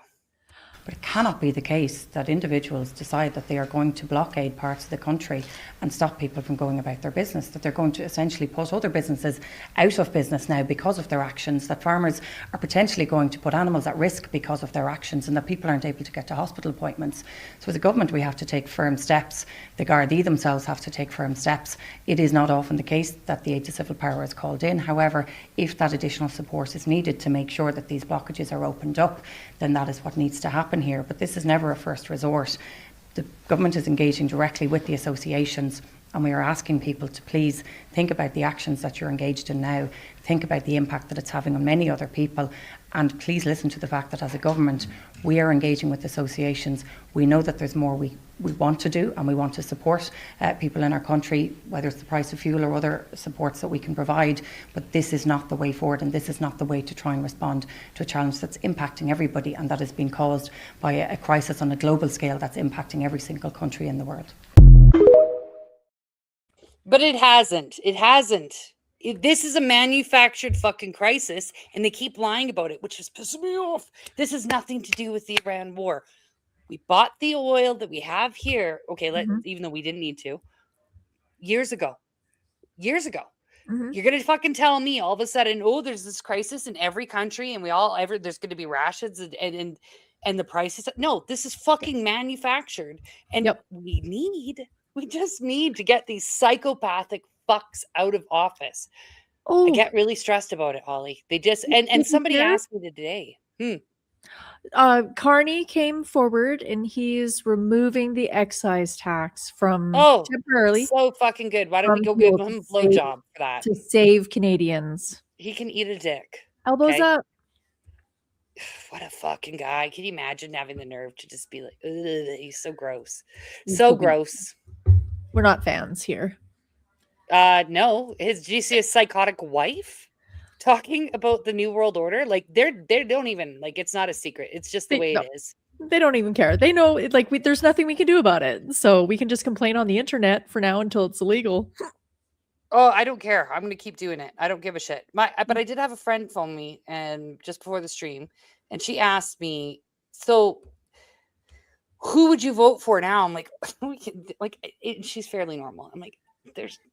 But it cannot be the case that individuals decide that they are going to blockade parts of the country and stop people from going about their business, that they're going to essentially put other businesses out of business now because of their actions, that farmers are potentially going to put animals at risk because of their actions, and that people aren't able to get to hospital appointments. So as a government, we have to take firm steps. The Gardaí themselves have to take firm steps. It is not often the case that the aid to civil power is called in. However, if that additional support is needed to make sure that these blockages are opened up, then that is what needs to happen here. But this is never a first resort. The government is engaging directly with the associations, and we are asking people to please think about the actions that you're engaged in now, think about the impact that it's having on many other people, and please listen to the fact that as a government we are engaging with associations. We know that there's more we want to do, and we want to support people in our country, whether it's the price of fuel or other supports that we can provide, but this is not the way forward, and this is not the way to try and respond to a challenge that's impacting everybody, and that has been caused by a crisis on a global scale that's impacting every single country in the world. But it hasn't. This is a manufactured fucking crisis, and they keep lying about it, which is pissing me off. This has nothing to do with the Iran war. We bought the oil that we have here. Okay, even though we didn't need to. Years ago. You're gonna fucking tell me all of a sudden, oh, there's this crisis in every country, and there's gonna be rations and the prices. No, this is fucking manufactured, and we just need to get these psychopathic fucks out of office. I get really stressed about it, Holly. They just and somebody asked me today. Carney came forward, and he's removing the excise tax from temporarily. So fucking good. Why don't we go give him a blowjob for that? To save Canadians. He can eat a dick. Elbows up. What a fucking guy. Can you imagine having the nerve to just be like, ugh, he's so gross. So gross. We're not fans here. No. Do you see his psychotic wife talking about the New World Order? Like they don't even, like, it's not a secret. It's just the way it is. They don't even care. They know it, like there's nothing we can do about it. So we can just complain on the internet for now until it's illegal. Oh, I don't care. I'm going to keep doing it. I don't give a shit. But I did have a friend phone me and just before the stream, and she asked me, so who would you vote for now? I'm like, she's fairly normal. I'm like,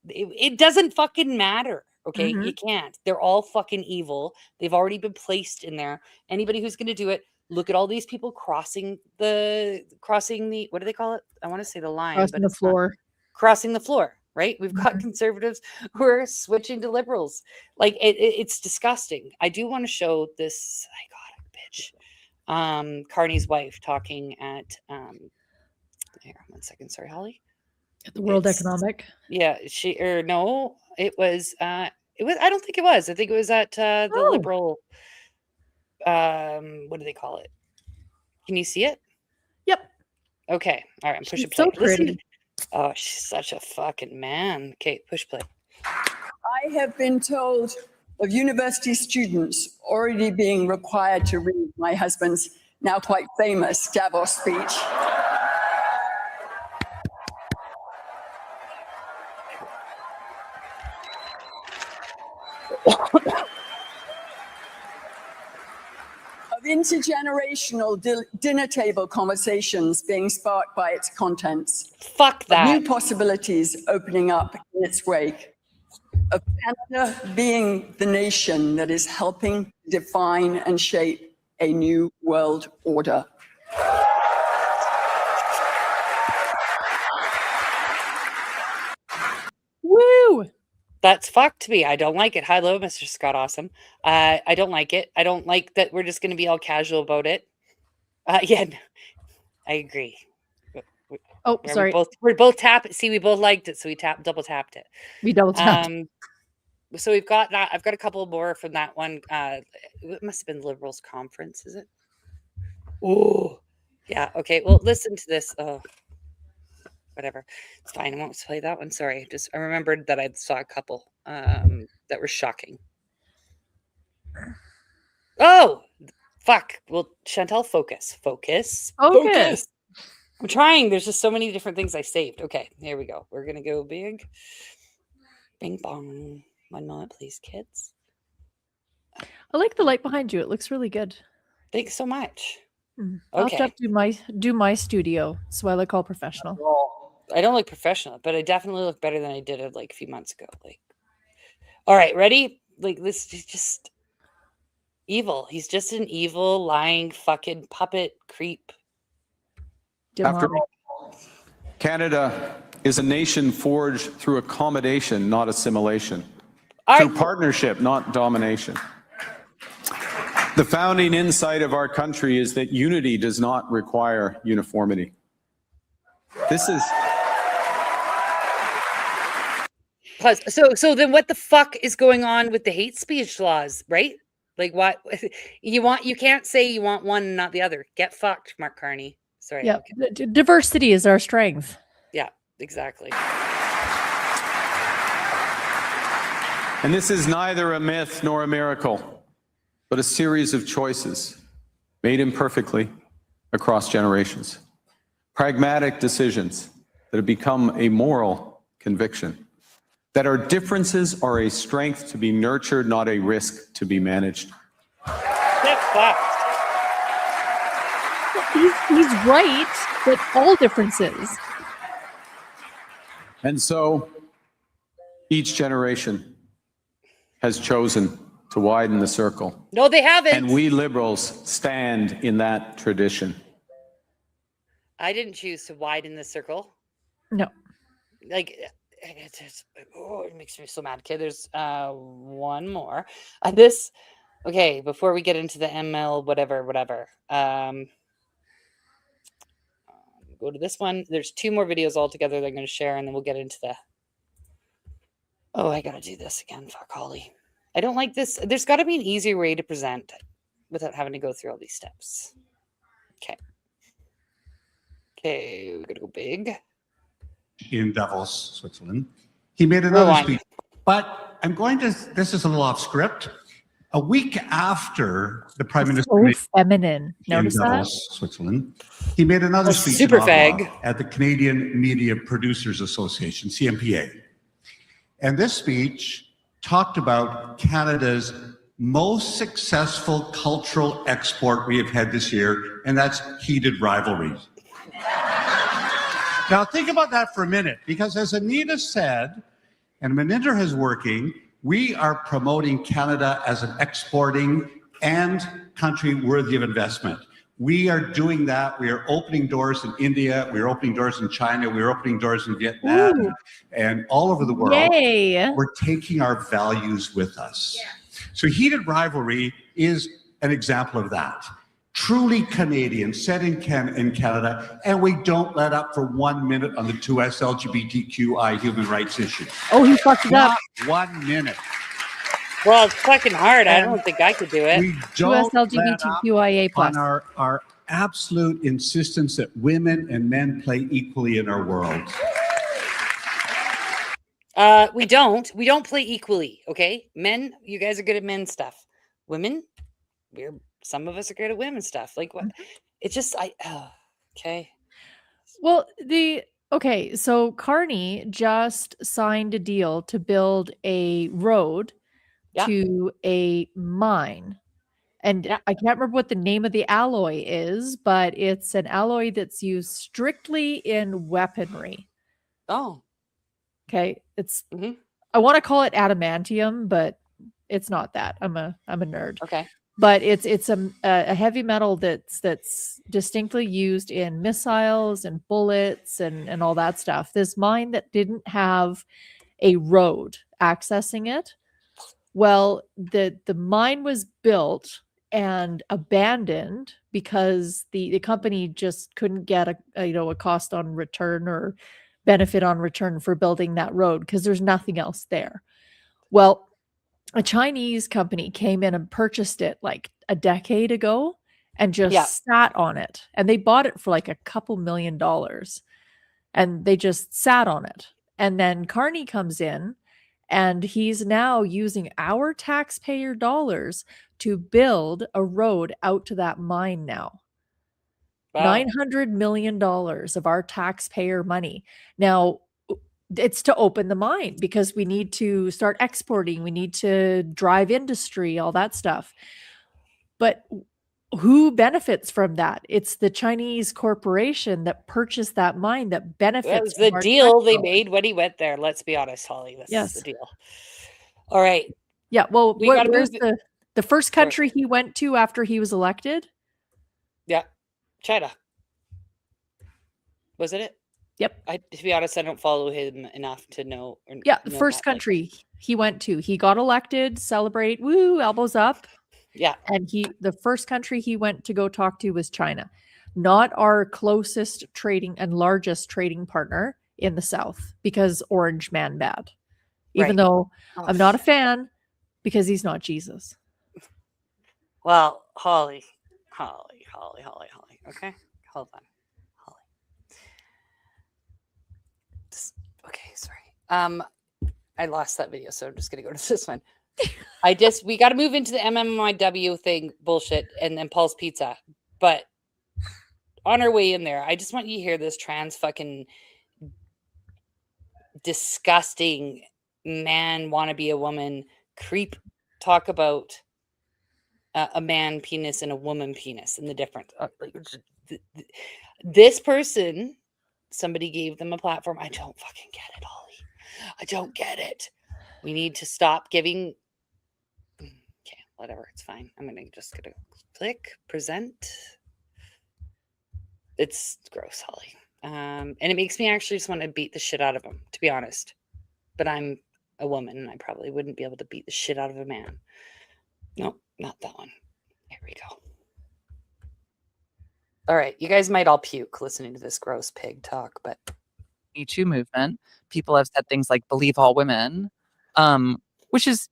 it doesn't fucking matter. Okay. You can't. They're all fucking evil. They've already been placed in there. Anybody who's going to do it, look at all these people crossing the, what do they call it? I want to say the line. Crossing the floor. Crossing the floor. Right? We've got conservatives who are switching to liberals. Like it's disgusting. I do want to show this psychotic bitch, Carney's wife talking at here, 1 second. Sorry, Holly. At the World Economic. Yeah, no, it was I don't think it was. I think it was at the liberal what do they call it? Can you see it? Yep. Okay. All right, I'm pushing play. So pretty. Oh, she's such a fucking man. Okay, push play. I have been told of university students already being required to read my husband's now quite famous Davos speech. Of intergenerational dinner table conversations being sparked by its contents. Fuck that. Of new possibilities opening up in its wake. Of Canada being the nation that is helping define and shape a new world order. Woo! That's fucked me. I don't like it. Hello, Mr. Scott Awesome. I don't like it. I don't like that we're just going to be all casual about it. Yeah, no, I agree. Oh, Yeah, sorry. we're both tapped. See, we both liked it, so we double tapped it. We double tapped. So we've got that. I've got a couple more from that one. It must have been Liberals conference, is it? Oh, yeah. Okay. Well, listen to this. Oh, whatever. It's fine. I won't play that one. Sorry. I remembered that I saw a couple that were shocking. Oh, fuck. Well, Chantal, focus. I'm trying. There's just so many different things I saved. Okay, here we go. We're gonna go big. Bing bong. 1 moment, please, kids. I like the light behind you. It looks really good. Thanks so much. I'll have to do my studio. So I look all professional. I don't look professional, but I definitely look better than I did like a few months ago. Like, all right, ready? Like, this is just evil. He's just an evil, lying, fucking puppet creep. After all, Canada is a nation forged through accommodation, not assimilation. Through partnership, not domination. The founding insight of our country is that unity does not require uniformity. This is... So then what the fuck is going on with the hate speech laws, right? Like, what you can't say you want one and not the other. Get fucked, Mark Carney. Sorry. Yeah, Okay. diversity is our strength. Yeah, exactly. And this is neither a myth nor a miracle, but a series of choices made imperfectly across generations. Pragmatic decisions that have become a moral conviction. That our differences are a strength to be nurtured, not a risk to be managed. Get fucked. He's right, but all differences. And so each generation has chosen to widen the circle. No, they haven't. And we liberals stand in that tradition. I didn't choose to widen the circle. No. Like, it makes me so mad. Okay, there's one more. Okay, before we get into the ML, whatever. Go to this one. There's 2 more videos all together that I'm going to share, and then we'll get into the... Oh, I got to do this again. Fuck, Holly. I don't like this. There's got to be an easier way to present without having to go through all these steps. Okay. Okay, we're going to go big. In Davos, Switzerland. He made another speech, but this is a little off script. A week after the Prime Minister so feminine. in Notice Davos, that? Switzerland, he made another speech super in Ottawa fag. at the Canadian Media Producers Association, CMPA. And this speech talked about Canada's most successful cultural export we have had this year, and that's heated rivalries. Now think about that for a minute, because as Anita said, and Maninder is working, we are promoting Canada as an exporting and country worthy of investment. We are doing that. We are opening doors in India. We are opening doors in China. We are opening doors in Vietnam and all over the world. Yay. We're taking our values with us. So heated rivalry is an example of that. Truly Canadian, set in Canada, and we don't let up for 1 minute on the 2S LGBTQI human rights issue. Oh, he fucked it up. Not 1 minute. Well, it's fucking hard. I don't think I could do it. We don't let up LGBTQIA+. on our absolute insistence that women and men play equally in our world. We don't play equally, okay? Men, you guys are good at men stuff. Women, some of us are good at women stuff. Like, what? It's just, okay. Well, so Carney just signed a deal to build a road to a mine. And I can't remember what the name of the alloy is, but it's an alloy that's used strictly in weaponry. Oh. Okay. It's I want to call it adamantium, but it's not that. I'm a nerd. Okay. But it's a heavy metal that's distinctly used in missiles and bullets and all that stuff. This mine that didn't have a road accessing it. Well, the mine was built and abandoned because the company just couldn't get a cost on return or benefit on return for building that road because there's nothing else there. Well, a Chinese company came in and purchased it like a decade ago and just sat on it. And they bought it for like a couple $1 million. And they just sat on it. And then Carney comes in and he's now using our taxpayer dollars to build a road out to that mine now. Wow. $900 million of our taxpayer money. Now, it's to open the mine because we need to start exporting. We need to drive industry, all that stuff. But who benefits from that? It's the Chinese corporation that purchased that mine that benefits. That was the deal they made when he went there. Let's be honest, Holly. This is the deal. All right. Yeah. Well, where's the first country he went to after he was elected? Yeah. China. Wasn't it? Yep. To be honest, I don't follow him enough to know. The first country he went to. He got elected, celebrate, woo, elbows up. Yeah. And the first country he went to go talk to was China, not our closest trading and largest trading partner in the South, because Orange Man bad. Even though I'm not a fan because he's not Jesus. Well, Holly. Okay. Hold on. Okay, sorry. I lost that video, so I'm just gonna go to this one. We got to move into the MMIW thing bullshit and then Paul's Pizza. But on our way in there, I just want you to hear this trans fucking disgusting man wanna be a woman creep talk about a man penis and a woman penis and the difference. This person, somebody gave them a platform. I don't fucking get it, Holly. I don't get it. We need to stop giving. Okay, whatever. It's fine. I'm just gonna click present. It's gross, Holly. And it makes me actually just want to beat the shit out of him, to be honest. But I'm a woman and I probably wouldn't be able to beat the shit out of a man. Nope, not that one. Here we go. All right, you guys might all puke listening to this gross pig talk, but Me Too movement, people have said things like "believe all women," which is,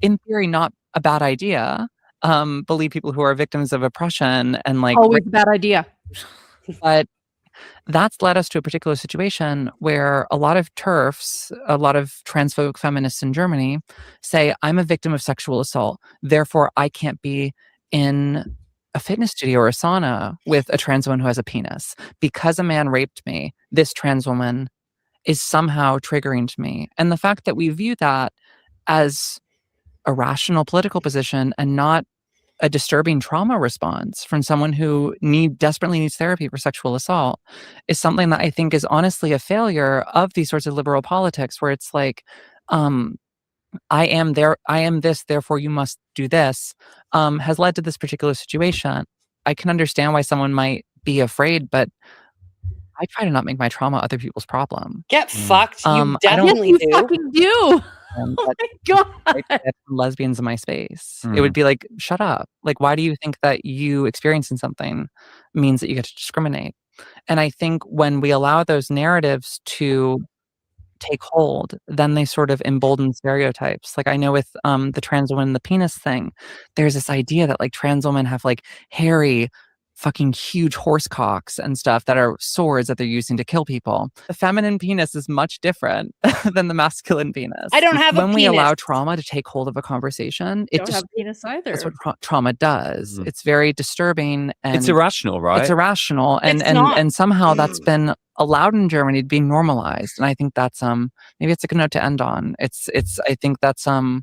in theory, not a bad idea. Believe people who are victims of oppression and like always a bad idea. But that's led us to a particular situation where a lot of TERFs, a lot of transphobic feminists in Germany, say, "I'm a victim of sexual assault, therefore I can't be in a fitness studio or a sauna with a trans woman who has a penis. Because a man raped me, this trans woman is somehow triggering to me." And the fact that we view that as a rational political position and not a disturbing trauma response from someone who desperately needs therapy for sexual assault is something that I think is honestly a failure of these sorts of liberal politics, where it's like, I am this, therefore you must do this, has led to this particular situation. I can understand why someone might be afraid, but I try to not make my trauma other people's problem. Get fucked. You definitely do. Fucking do. Oh my God. Lesbians in my space. It would be like, shut up. Like, why do you think that you experiencing something means that you get to discriminate? And I think when we allow those narratives to take hold, then they sort of embolden stereotypes. Like I know with the trans woman, the penis thing, there's this idea that like trans women have like hairy, fucking huge horse cocks and stuff that are swords that they're using to kill people. The feminine penis is much different than the masculine penis. I don't have a When we penis. allow trauma to take hold of a conversation, Don't have penis either. that's what trauma does. It's very disturbing and It's irrational, right? It's irrational, and It's not. and somehow that's been allowed in Germany to be normalized. And I think that's maybe it's a good note to end on. It's I think that's a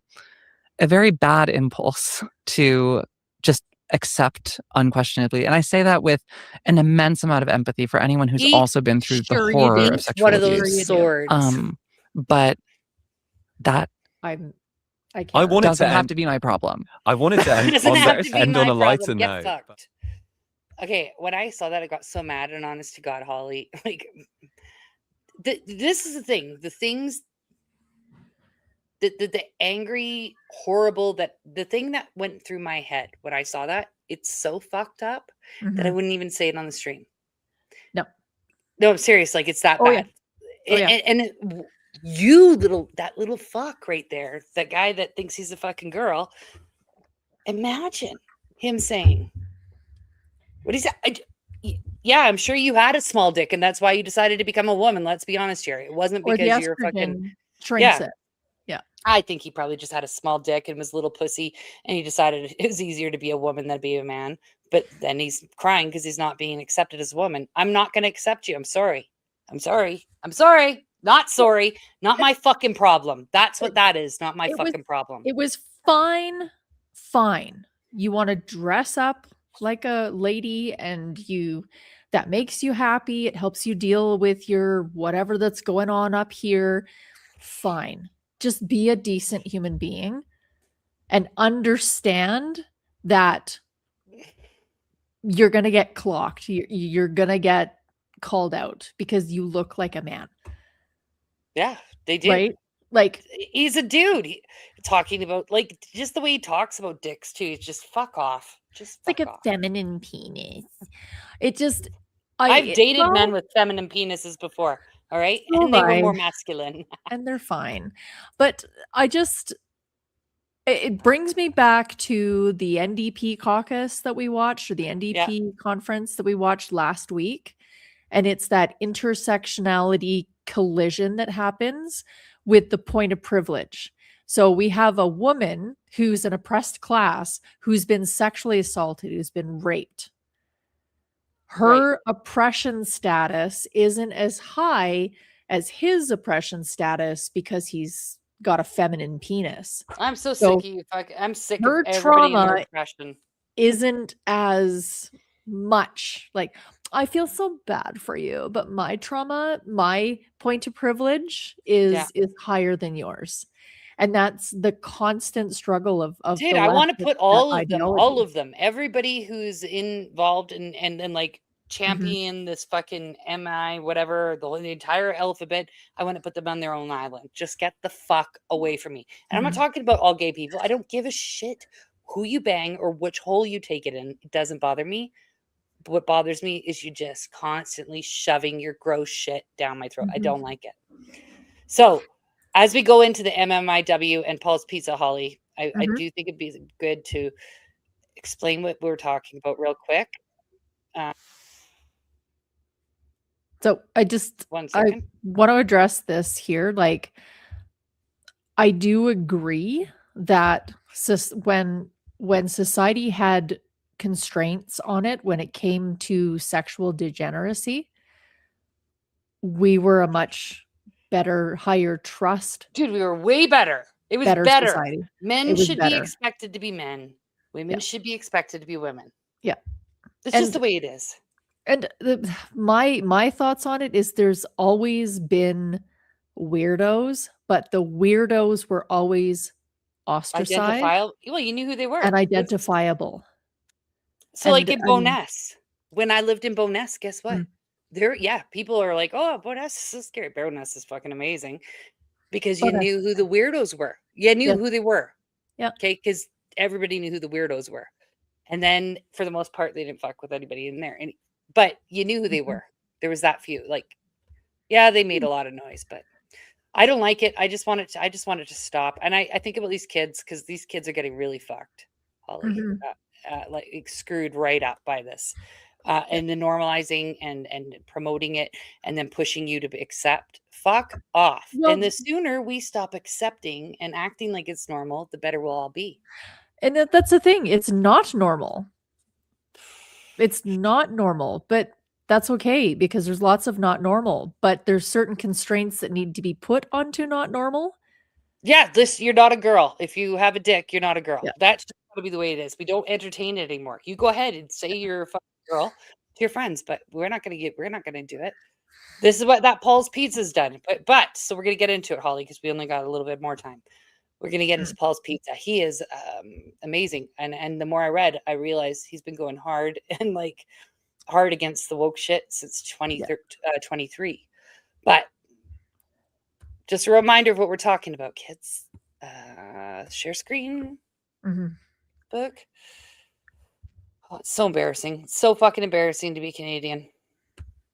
very bad impulse to just accept unquestionably. And I say that with an immense amount of empathy for anyone who's also been through the horror of sexual one of abuse. those swords. But that I can't. I wanted doesn't to have end, to be my problem. I wanted to end Doesn't on, have to be end my on a lighter problem. Get note. fucked. Okay, when I saw that, I got so mad. And honest to God, Holly, like, this is the thing. The things the angry, horrible, that the thing that went through my head when I saw that, it's so fucked up that I Mhm. wouldn't even say it on the stream. No. No, I'm serious. Like, it's that Oh, yeah. bad. Oh, yeah. You that little fuck right there, that guy that thinks he's a fucking girl. Imagine him saying, what is that? Yeah, I'm sure you had a small dick and that's why you decided to become a woman. Let's be honest here. It wasn't Or the because you're fucking, estrogen shrinks yeah. it. Yeah. I think he probably just had a small dick and was a little pussy, and he decided it was easier to be a woman than be a man. But then he's crying because he's not being accepted as a woman. I'm not going to accept you. I'm sorry. I'm sorry. I'm sorry. Not sorry. Not my fucking problem. That's what that is. Not my fucking problem. It was fine. Fine. You want to dress up like a lady and that makes you happy. It helps you deal with your whatever that's going on up here. Fine. Just be a decent human being and understand that you're going to get clocked. You're going to get called out because you look like a man. Yeah, they do. Right? Like, he's a dude. Talking about, like, just the way he talks about dicks too. It's just fuck off. Just like fuck a off. feminine penis. It just, I've dated men with feminine penises before. All right. So And they were have more I. masculine. And they're fine. But it brings me back to the NDP caucus that we watched, or the NDP conference that we watched last week. And it's that intersectionality collision that happens with the point of privilege. So we have a woman who's an oppressed class who's been sexually assaulted, who's been raped. Her oppression status isn't as high as his oppression status because he's got a feminine penis. I'm so sick of you. I'm sick of Her everybody in their trauma oppression. isn't as much. Like, I feel so bad for you, but my trauma, my point of privilege is higher than yours. And that's the constant struggle of Dude, the I want to left put with all that of them, ideology. everybody who's involved and like champion this fucking MI, whatever, the entire alphabet. I want to put them on their own island. Just get the fuck away from me. And I'm not talking about all gay people. I don't give a shit who you bang or which hole you take it in. It doesn't bother me. But what bothers me is you just constantly shoving your gross shit down my throat. I don't like it. So as we go into the MMIW and Paul's Pizza, Holly, I do think it'd be good to explain what we're talking about real quick. So I 1 second. want to address this here. Like, I do agree that when society had constraints on it, when it came to sexual degeneracy, we were a much better, higher trust. Dude, we were way better. It was better better. society. Men It was should be better. expected to be men. Women should be expected to be women. Yeah. It's just the way it is. And my thoughts on it is there's always been weirdos, but the weirdos were always ostracized Identifiable. Well, you knew who they were. and identifiable. So, like in And- Bowness, when I lived in Bowness, guess what? People are like, oh, Bowness is so scary. Bowness is fucking amazing because you Bowness. knew who the weirdos were. You knew who they were. Yeah. Okay. Because everybody knew who the weirdos were. And then for the most part, they didn't fuck with anybody in there. But you knew who they were. There was that few. Like, yeah, they made a lot of noise, but I don't like it. I just want it to stop. And I think about these kids because these kids are getting really fucked, Holly. Like screwed right up by this. And the normalizing and promoting it and then pushing you to accept. Fuck off. Well, and the sooner we stop accepting and acting like it's normal, the better we'll all be. And that's the thing. It's not normal. It's not normal, but that's okay because there's lots of not normal, but there's certain constraints that need to be put onto not normal. Yeah, you're not a girl. If you have a dick, you're not a girl. That's just going to be the way it is. We don't entertain it anymore. You go ahead and say you're a fucking girl to your friends, but we're not going to do it. This is what that Paul's Pizza's done. But so we're going to get into it, Holly, because we only got a little bit more time. We're going to get into Paul's Pizza. He is amazing. And the more I read, I realized he's been going hard and like hard against the woke shit since 2023. But just a reminder of what we're talking about, kids. Share screen Mhm. book. Oh, it's so embarrassing. It's so fucking embarrassing to be Canadian.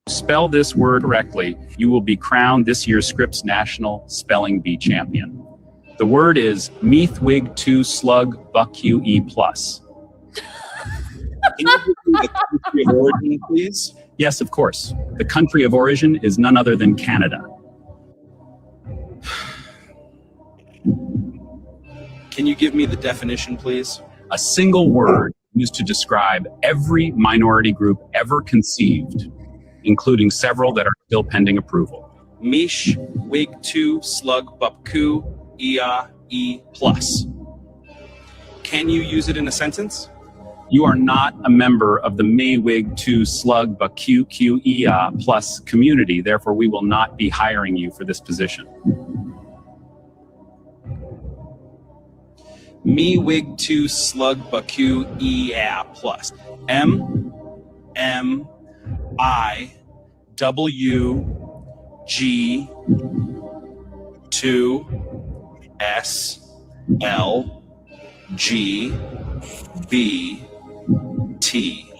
Spell this word correctly, you will be crowned this year's Scripps National Spelling Bee Champion. The word is Meathwig 2 Slug Buck E plus. Can you give me the country of origin, please? Yes, of course. The country of origin is none other than Canada. Can you give me the definition, please? A single word used to describe every minority group ever conceived, including several that are still pending approval. Mish, Wig 2, Slug, Bupku, Ia, E plus. Can you use it in a sentence? You are not a member of the Maywig 2 Slug Buku Q Ia plus community, therefore we will not be hiring you for this position. Maywig 2 Slug Buku Ia plus. MMIW G 2 S L G B T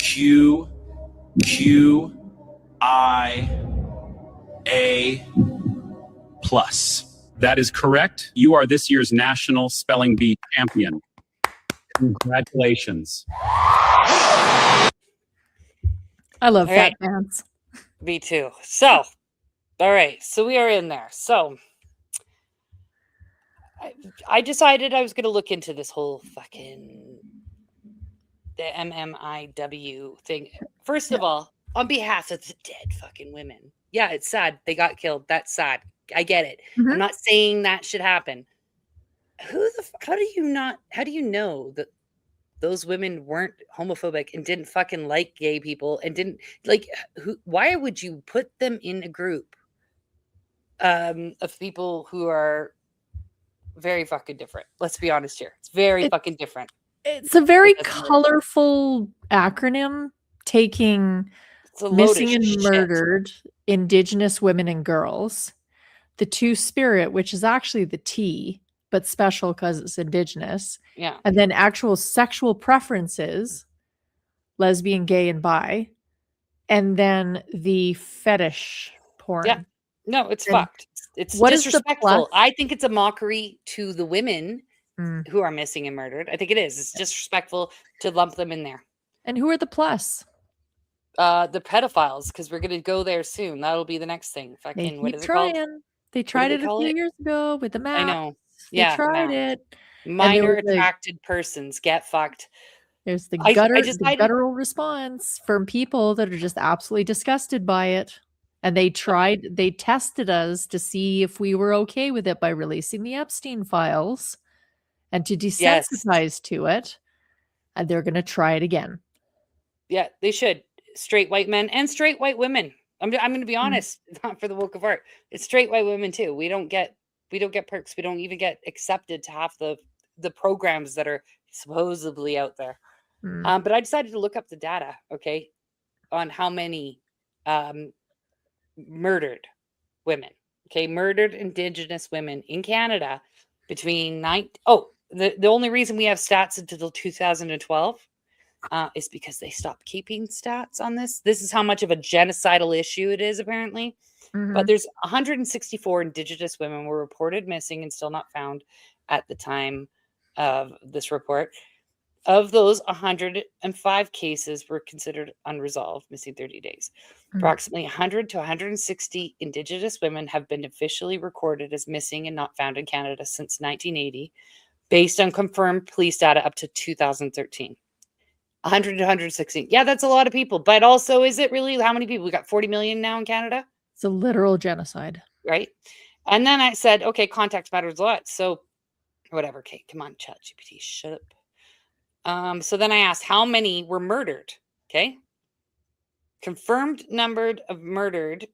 Q I A plus. That is correct. You are this year's National Spelling Bee champion. Congratulations. I love All fat right. pants. Me too. So, all right. So we are in there. So I decided I was going to look into this whole fucking the MMIW thing. First of all, on behalf of the dead fucking women. Yeah, it's sad. They got killed. That's sad. I get it. I'm not saying that should happen. How do you know that those women weren't homophobic and didn't fucking like gay people and didn't like why would you put them in a group of people who are very fucking different? Let's be honest here. It's very fucking different. It's a very colorful acronym taking missing and murdered Indigenous women and girls, the Two-Spirit, which is actually the T, but special because it's Indigenous. Yeah. And then actual sexual preferences, lesbian, gay, and bi. And then the fetish porn. Yeah. No, it's fucked. It's what is the disrespectful. plus? I think it's a mockery to the women who are missing and murdered. I think it is. It's disrespectful to lump them in there. And who are the plus? The pedophiles, because we're gonna go there soon. That'll be the next thing. They Fucking what keep is it called? trying. They tried it a few years ago with the map. I know. They Yeah, tried no. it. Minor And there was attracted persons get fucked. There's the I the guttural response from people that are just absolutely disgusted by it. And they tested us to see if we were okay with it by releasing the Epstein files and to desensitize to it. And they're going to try it again. Yeah, they should. Straight white men and straight white women. I'm going to be honest, not for the woke of art. It's straight white women too. We don't get perks. We don't even get accepted to half the programs that are supposedly out there. But I decided to look up the data, okay, on how many murdered women, okay, murdered Indigenous women in Canada between the only reason we have stats until 2012 is because they stopped keeping stats on this. This is how much of a genocidal issue it is, apparently. But there's 164 Indigenous women were reported missing and still not found at the time of this report. Of those, 105 cases were considered unresolved, missing 30 days. Approximately 100 to 160 Indigenous women have been officially recorded as missing and not found in Canada since 1980, based on confirmed police data up to 2013. 100 to 160. Yeah, that's a lot of people. But also, is it really how many people? We got 40 million now in Canada? It's a literal genocide. Right? And then I said, okay, context matters a lot. So whatever. Okay, come on, ChatGPT, shut up. So then I asked how many were murdered. Okay. Confirmed number of murdered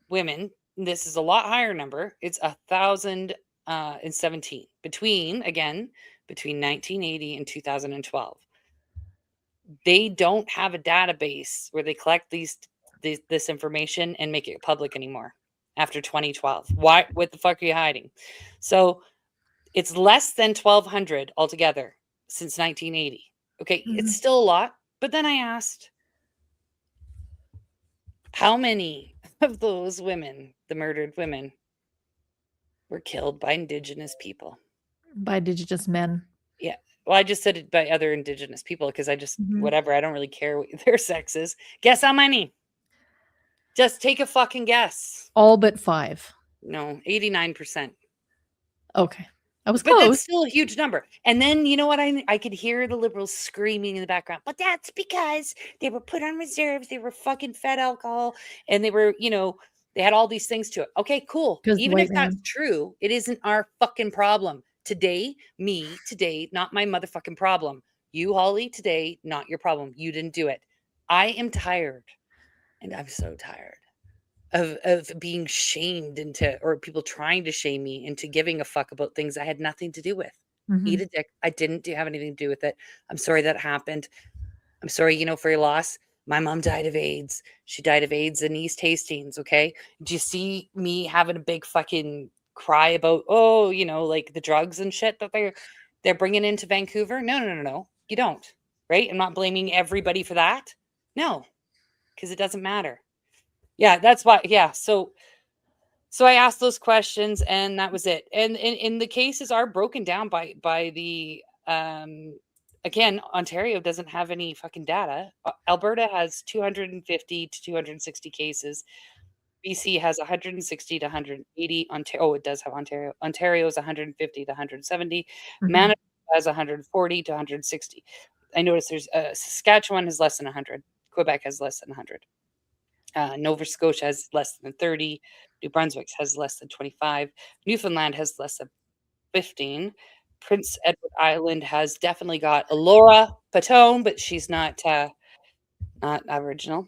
women. This is a lot higher number. It's 1,017 between 1980 and 2012. They don't have a database where they collect this information and make it public anymore. after 2012. Why? What the fuck are you hiding? So it's less than 1,200 altogether since 1980. Okay, it's still a lot. But then I asked, how many of those women, the murdered women, were killed by Indigenous people? By Indigenous men. Yeah. Well, I just said it by other Indigenous people because I just, whatever, I don't really care what their sex is. Guess how many? Just take a fucking guess. All but 5. No, 89%. Okay. I was But close. that's still a huge number. And then, you know what? I could hear the liberals screaming in the background, but that's because they were put on reserves. They were fucking fed alcohol and they were, they had all these things to it. Okay, cool. 'Cause Even white if that's man. true, it isn't our fucking problem. Today, not my motherfucking problem. You, Holly, today, not your problem. You didn't do it. I am tired. And I'm so tired of being shamed into, or people trying to shame me into giving a fuck about things I had nothing to do with. Eat a dick. I didn't have anything to do with it. I'm sorry that happened. I'm sorry, for your loss. My mom died of AIDS. She died of AIDS in East Hastings. Okay. Do you see me having a big fucking cry about, like the drugs and shit that they're bringing into Vancouver? No. You don't. Right. I'm not blaming everybody for that. No, because it doesn't matter. Yeah, that's why. Yeah. So I asked those questions and that was it. And the cases are broken down by the, again, Ontario doesn't have any fucking data. Alberta has 250 to 260 cases. BC has 160 to 180. It does have Ontario. Ontario is 150 to 170. Manitoba has 140 to 160. I noticed there's Saskatchewan has less than 100. Quebec has less than 100. Nova Scotia has less than 30. New Brunswick has less than 25. Newfoundland has less than 15. Prince Edward Island has definitely got Elora Patone, but she's not Aboriginal.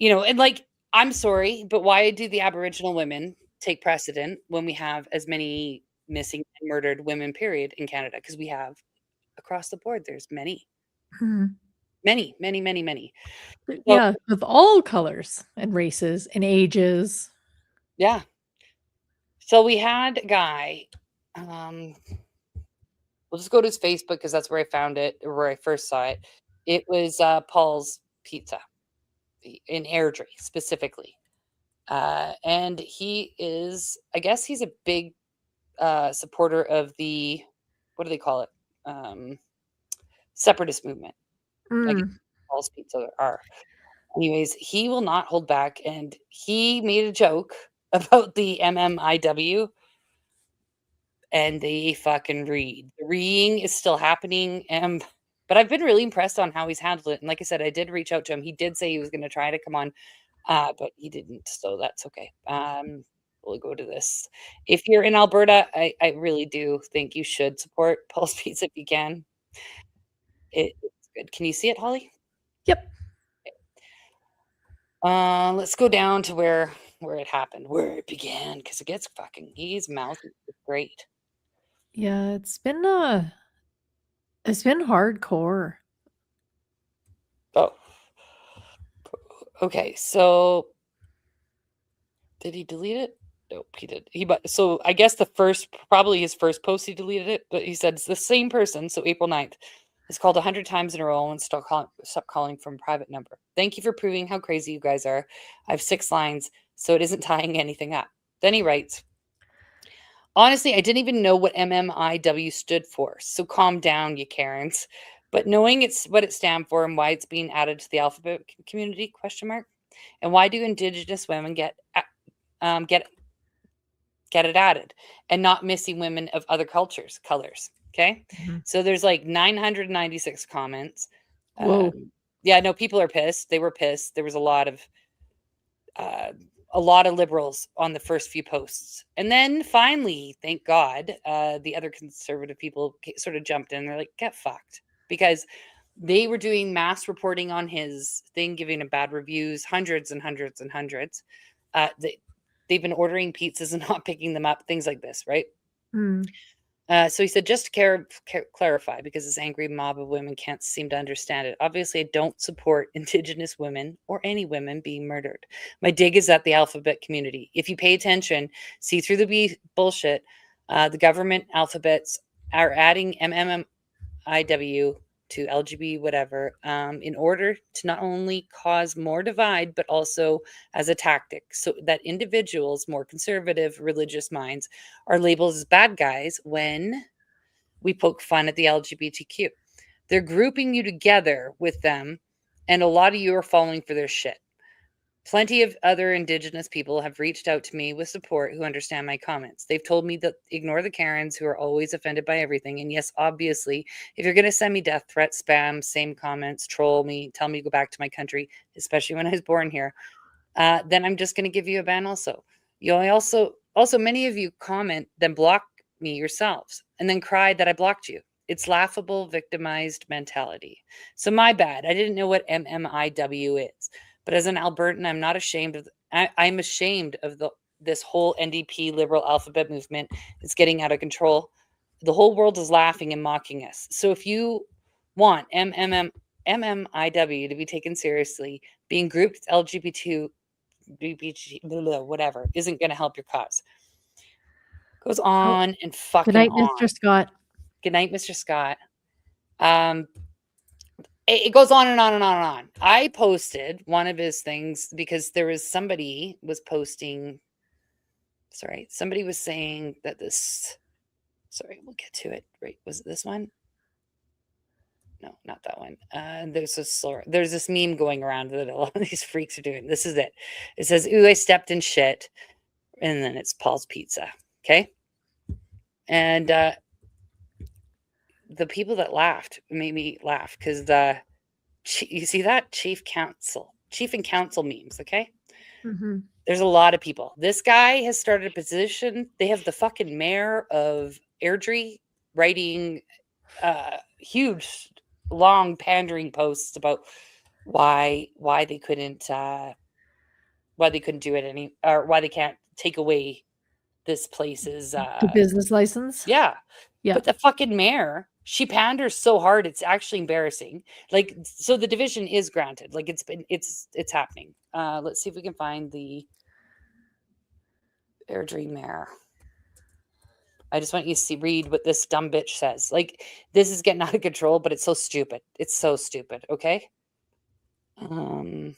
And like, I'm sorry, but why do the Aboriginal women take precedent when we have as many missing and murdered women, period, in Canada? Because we have across the board, there's many. Many. Yeah, of all colors and races and ages. Yeah. So we had a guy, we'll just go to his Facebook because that's where I found it, or where I first saw it. It was Paul's Pizza in Airdrie specifically. And he is, I guess he's a big supporter of the, what do they call it? Separatist movement. Like Paul's Pizza are. Anyways, he will not hold back. And he made a joke about the MMIW. And they fucking read. The reading is still happening. But I've been really impressed on how he's handled it. And like I said, I did reach out to him. He did say he was going to try to come on, but he didn't. So that's okay. We'll go to this. If you're in Alberta, I really do think you should support Paul's Pizza if you can. It's good. Can you see it, Holly? Yep. Let's go down to where it happened, where it began, because it gets fucking, he's mouthy. It's great. Yeah, it's been hardcore. Oh. Okay, so did he delete it? Nope, he did. So I guess probably his first post he deleted it, but he said it's the same person, so April 9th. It's called 100 times in a row and stop calling from private number. Thank you for proving how crazy you guys are. I have 6 lines, so it isn't tying anything up. Then he writes, honestly, I didn't even know what MMIW stood for. So calm down, you Karens. But knowing it's what it stands for and why it's being added to the alphabet community, ? And why do Indigenous women get it added and not missing women of other colors? Okay. So there's like 996 comments. Yeah, no, people are pissed. They were pissed. There was a lot of liberals on the first few posts. And then finally, thank God, the other conservative people sort of jumped in. They're like, get fucked. Because they were doing mass reporting on his thing, giving him bad reviews, hundreds and hundreds and hundreds. They've been ordering pizzas and not picking them up, things like this, right? So he said, just to clarify, because this angry mob of women can't seem to understand it. Obviously, I don't support Indigenous women or any women being murdered. My dig is at the alphabet community. If you pay attention, see through the bullshit, the government alphabets are adding MMIW to LGBT whatever in order to not only cause more divide, but also as a tactic so that individuals, more conservative religious minds, are labeled as bad guys when we poke fun at the LGBTQ. They're grouping you together with them, and a lot of you are falling for their shit. Plenty of other Indigenous people have reached out to me with support who understand my comments. They've told me to ignore the Karens who are always offended by everything. And yes, obviously, if you're going to send me death threats, spam, same comments, troll me, tell me to go back to my country, especially when I was born here, then I'm just going to give you a ban also. You also many of you comment, then block me yourselves, and then cry that I blocked you. It's laughable, victimized mentality. So my bad. I didn't know what MMIW is. But as an Albertan, I'm not ashamed of. I'm ashamed of this whole NDP liberal alphabet movement. It's getting out of control. The whole world is laughing and mocking us. So if you want MMIW to be taken seriously, being grouped LGBT, whatever, isn't going to help your cause. Goes on and fucking Good night, on. Mr. Scott. Good night, Mr. Scott. It goes on and on and on and on. I posted one of his things because there was somebody was posting. Sorry, somebody was saying that this. Sorry, we'll get to it. Right, was it this one? No, not that one. There's this meme going around that a lot of these freaks are doing. This is it. It says, "Ooh, I stepped in shit," and then it's Paul's Pizza. Okay, and the people that laughed made me laugh because you see that chief and council memes. Okay, there's a lot of people. This guy has started a position. They have the fucking mayor of Airdrie writing huge, long pandering posts about why they couldn't do it or why they can't take away this place's The business license. yeah. Yeah. But the fucking mayor, she panders so hard, it's actually embarrassing. Like, so the division is granted. Like, it's happening. Let's see if we can find the Airdrie mayor. I just want you to read what this dumb bitch says. Like, this is getting out of control, but it's so stupid. It's so stupid. Okay. Here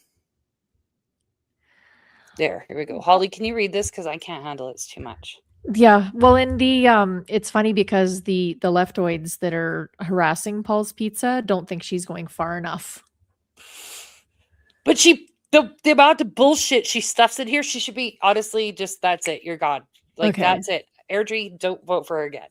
we go. Holly, can you read this? Because I can't handle it. It's too much. Yeah, well, in the it's funny because the leftoids that are harassing Paul's Pizza don't think she's going far enough. But the amount of bullshit she stuffs in here, she should be honestly just that's it. You're gone. Like that's it. Airdrie, don't vote for her again.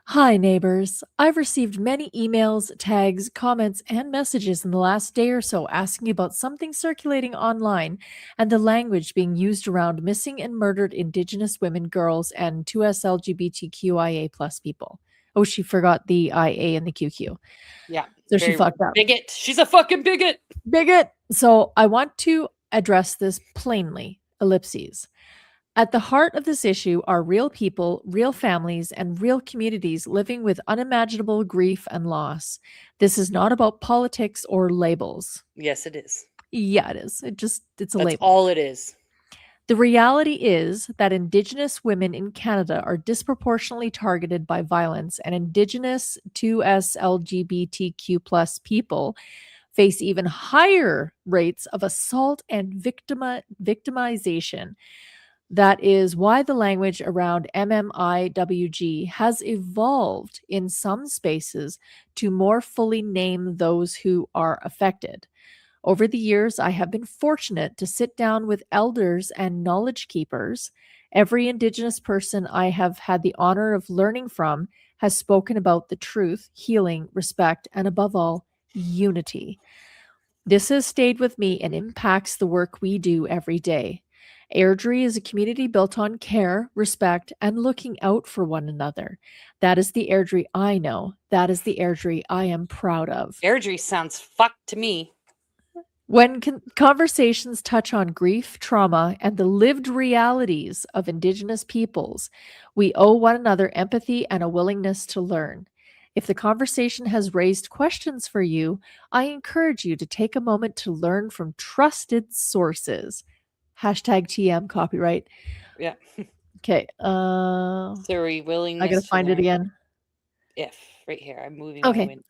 Hi, neighbors. I've received many emails, tags, comments, and messages in the last day or so asking about something circulating online and the language being used around missing and murdered Indigenous women, girls, and 2S LGBTQIA plus people. Oh, she forgot the IA and the QQ. Yeah. So she fucked up. Bigot. She's a fucking bigot. Bigot. So I want to address this plainly. Ellipses. At the heart of this issue are real people, real families, and real communities living with unimaginable grief and loss. This is not about politics or labels. Yes, it is. Yeah, it is. It's a label. That's all it is. The reality is that Indigenous women in Canada are disproportionately targeted by violence, and Indigenous 2S LGBTQ plus people face even higher rates of assault and victimization. That is why the language around MMIWG has evolved in some spaces to more fully name those who are affected. Over the years, I have been fortunate to sit down with elders and knowledge keepers. Every Indigenous person I have had the honor of learning from has spoken about the truth, healing, respect, and above all, unity. This has stayed with me and impacts the work we do every day. Airdrie is a community built on care, respect, and looking out for one another. That is the Airdrie I know. That is the Airdrie I am proud of. Airdrie sounds fucked to me. When conversations touch on grief, trauma, and the lived realities of Indigenous peoples, we owe one another empathy and a willingness to learn. If the conversation has raised questions for you, I encourage you to take a moment to learn from trusted sources. Hashtag TM copyright. Yeah. Okay. Theory, willingness. I gotta find it again. If right here, I'm moving my Okay. window.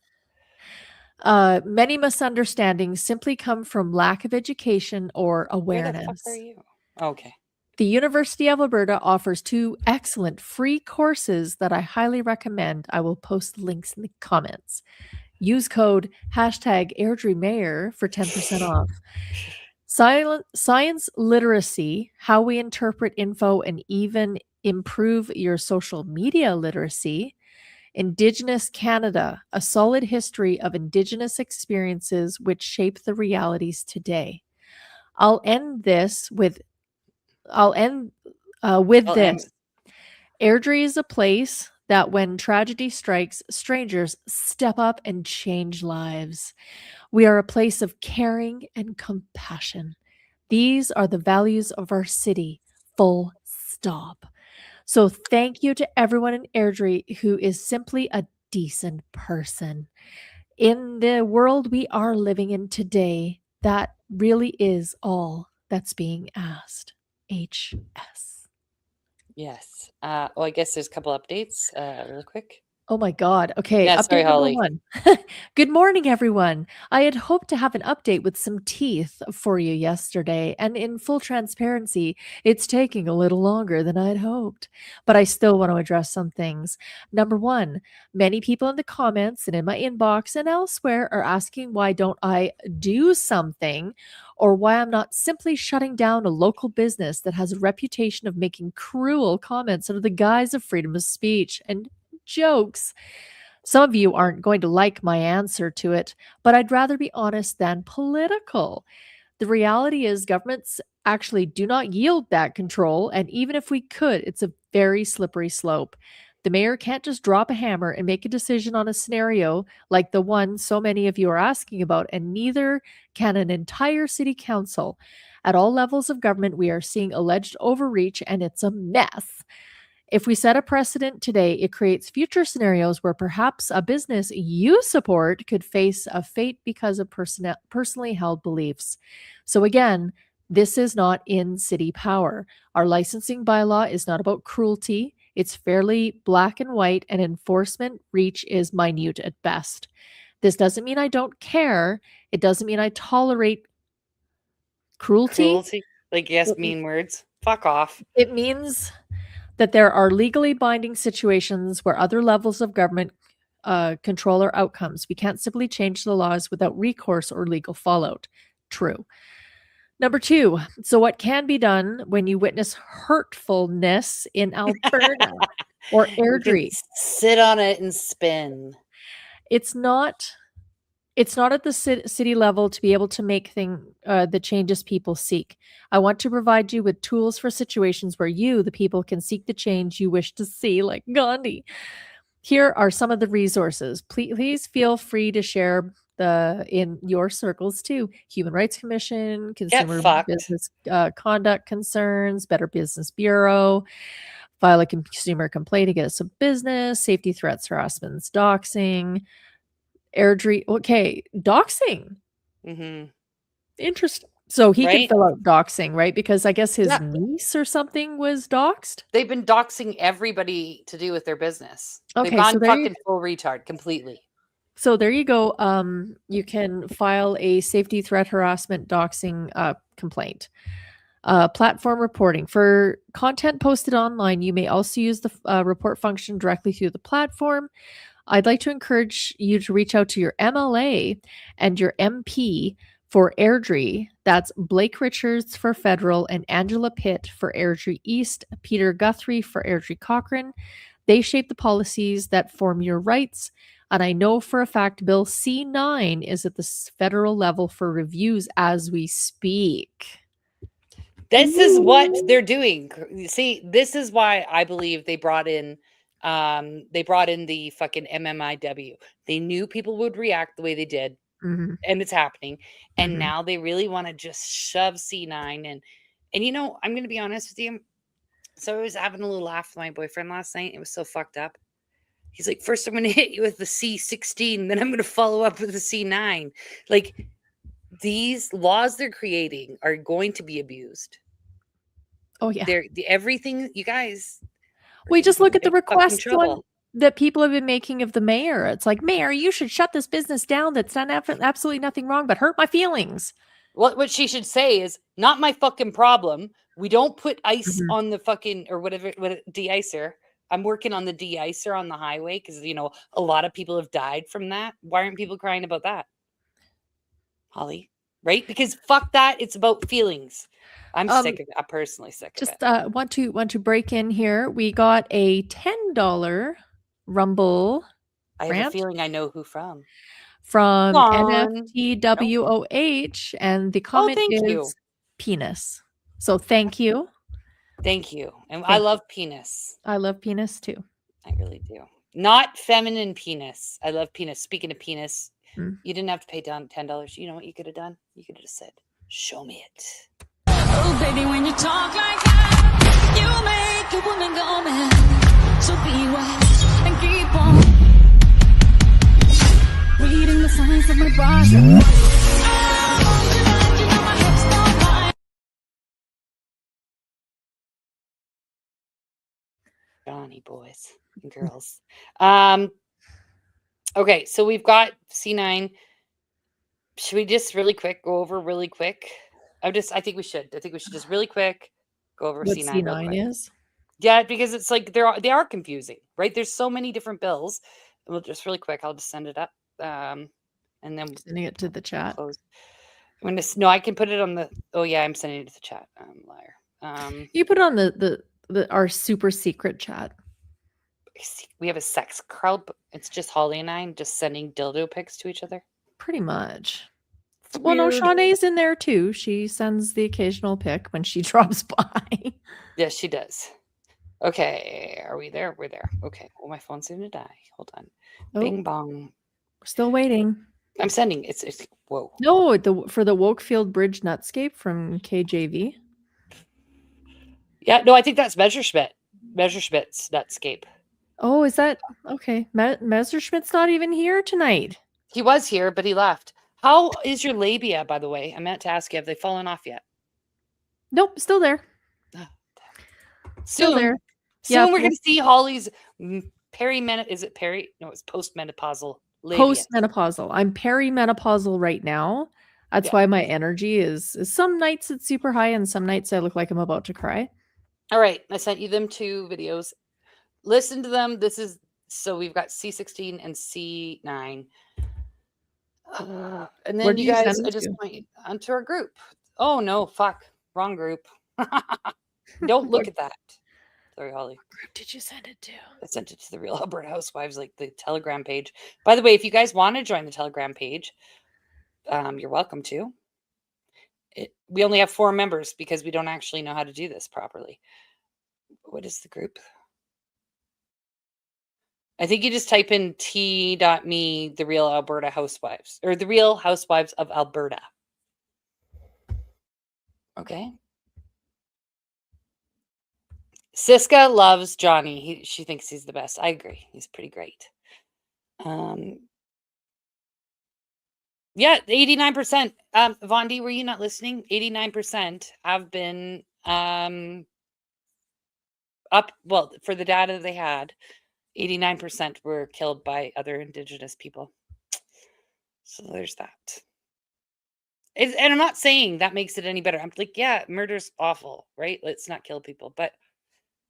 Many misunderstandings simply come from lack of education or Where the awareness. fuck are you? Okay. The University of Alberta offers 2 excellent free courses that I highly recommend. I will post links in the comments. Use code #Airdrie Mayor for 10% off. Science literacy, how we interpret info and even improve your social media literacy. Indigenous Canada, a solid history of Indigenous experiences which shape the realities today. I'll end with this. Airdrie is a place that when tragedy strikes, strangers step up and change lives. We are a place of caring and compassion. These are the values of our city, full stop. So thank you to everyone in Airdrie who is simply a decent person. In the world we are living in today, that really is all that's being asked. HS. Yes. Well, I guess there's a couple updates real quick. Oh my God. Okay. Yeah, sorry, Update number Holly. 1. Good morning, everyone. I had hoped to have an update with some teeth for you yesterday, and in full transparency, it's taking a little longer than I'd hoped. But I still want to address some things. Number 1, many people in the comments and in my inbox and elsewhere are asking why don't I do something, or why I'm not simply shutting down a local business that has a reputation of making cruel comments under the guise of freedom of speech. And jokes. Some of you aren't going to like my answer to it, but I'd rather be honest than political. The reality is governments actually do not yield that control, and even if we could, it's a very slippery slope. The mayor can't just drop a hammer and make a decision on a scenario like the one so many of you are asking about, and neither can an entire city council. At all levels of government, we are seeing alleged overreach, and it's a mess. If we set a precedent today, it creates future scenarios where perhaps a business you support could face a fate because of personally held beliefs. So again, this is not in city power. Our licensing bylaw is not about cruelty. It's fairly black and white, and enforcement reach is minute at best. This doesn't mean I don't care. It doesn't mean I tolerate cruelty. Like, yes, mean words. Fuck off. It means that there are legally binding situations where other levels of government control our outcomes. We can't simply change the laws without recourse or legal fallout. True. Number 2, so what can be done when you witness hurtfulness in Alberta or Airdrie? Sit on it and spin. It's not at the city level to be able to make the changes people seek. I want to provide you with tools for situations where you, the people, can seek the change you wish to see, like Gandhi. Here are some of the resources. Please feel free to share in your circles too. Human Rights Commission, Consumer Business Conduct Concerns, Better Business Bureau, file a consumer complaint against a business, safety threats, harassments, doxing. Airdrie, okay, doxing. Interesting. So he can fill out doxing, right? Because I guess his niece or something was doxed. They've been doxing everybody to do with their business. Okay, They've gone so fucking full retard completely. So there you go. You can file a safety threat harassment doxing complaint. Platform reporting. For content posted online, you may also use the report function directly through the platform. I'd like to encourage you to reach out to your MLA and your MP for Airdrie. That's Blake Richards for Federal and Angela Pitt for Airdrie East, Peter Guthrie for Airdrie Cochrane. They shape the policies that form your rights. And I know for a fact Bill C9 is at the federal level for reviews as we speak. This is what they're doing. See, this is why I believe they brought in the fucking MMIW. They knew people would react the way they did. Mhm. and it's happening. And Mhm. now they really want to just shove C9 and you know, I'm going to be honest with you. So I was having a little laugh with my boyfriend last night. It was so fucked up. He's like, first I'm going to hit you with the C16, then I'm going to follow up with the C9. Like, these laws they're creating are going to be abused. Oh yeah. Everything, you guys. We just look at the in fucking requests trouble. that people have been making of the mayor. It's like, Mayor, you should shut this business down. That's done absolutely nothing wrong, but hurt my feelings. What she should say is, not my fucking problem. We don't put ice Mhm. on the fucking, or whatever, de-icer. I'm working on the de-icer on the highway because, you know, a lot of people have died from that. Why aren't people crying about that? Holly, right? Because fuck that. It's about feelings. I'm sick of it. I'm personally sick of Just it. want to break in here. We got a $10 Rumble I have a grant feeling I know who from. from Gone. NFTWOH, and the comment thank is you. penis. So thank you. Thank you. And I Thank you. love penis. I love penis too. I really do. Not feminine penis. I love penis. Speaking of penis, Mm. you didn't have to pay down $10. You know what you could have done? You could have just said, show me it. Oh, baby, when you talk like that, you make a woman go mad. So be wise and keep on reading the signs of my body. Johnny boys and girls. Okay, so we've got C9. Should we just really quick go over really quick? I think we should. I think we should just really quick go over What C9. real C9 quick. is? Yeah, because it's like they are confusing, right? There's so many different bills. We'll just really quick. I'll just send it up, and then Sending it to the chat. close. No, I can put it on the. Oh yeah, I'm sending it to the chat. I'm a liar. You put it on our super secret chat. We have a sex crowd. It's just Holly and I just sending dildo pics to each other. Pretty much. It's Well, no, weird. Shaunae's in there too. She sends the occasional pic when she drops by. Yes, she does. Okay, are we there? We're there. Okay. Well, my phone's going to die. Hold on. Oh. Bing bong. We're still waiting. I'm sending. It's whoa. No, for the Wokefield Bridge Nutscape from KJV. Yeah, no, I think that's Messerschmitt's Netscape. Oh, is that okay? Messerschmitt's not even here tonight. He was here, but he left. How is your labia, by the way? I meant to ask you, have they fallen off yet? Nope, still there. Still Soon. there. Soon Yeah, we're going to see Holly's is it peri? No, it's postmenopausal labia. Postmenopausal. I'm perimenopausal right now. That's Yeah. why my energy is some nights it's super high and some nights I look like I'm about to cry. All right, I sent you them 2 videos. Listen to them. So we've got C16 and C9. And Where then do you you guys, send I it just to? point you onto our group. Oh no, fuck. Wrong group. Don't look at that. Sorry, Holly. What group did you send it to? I sent it to the Real Alberta Housewives, like the Telegram page. By the way, if you guys want to join the Telegram page, you're welcome to. We only have 4 members because we don't actually know how to do this properly. What is the group? I think you just type in t.me, the Real Alberta Housewives, or the Real Housewives of Alberta. Okay. Siska loves Johnny. She thinks he's the best. I agree. He's pretty great. Yeah, 89%. Vondi, were you not listening? 89% have been up. Well, for the data they had, 89% were killed by other Indigenous people. So there's that. And I'm not saying that makes it any better. I'm like, yeah, murder's awful, right? Let's not kill people. But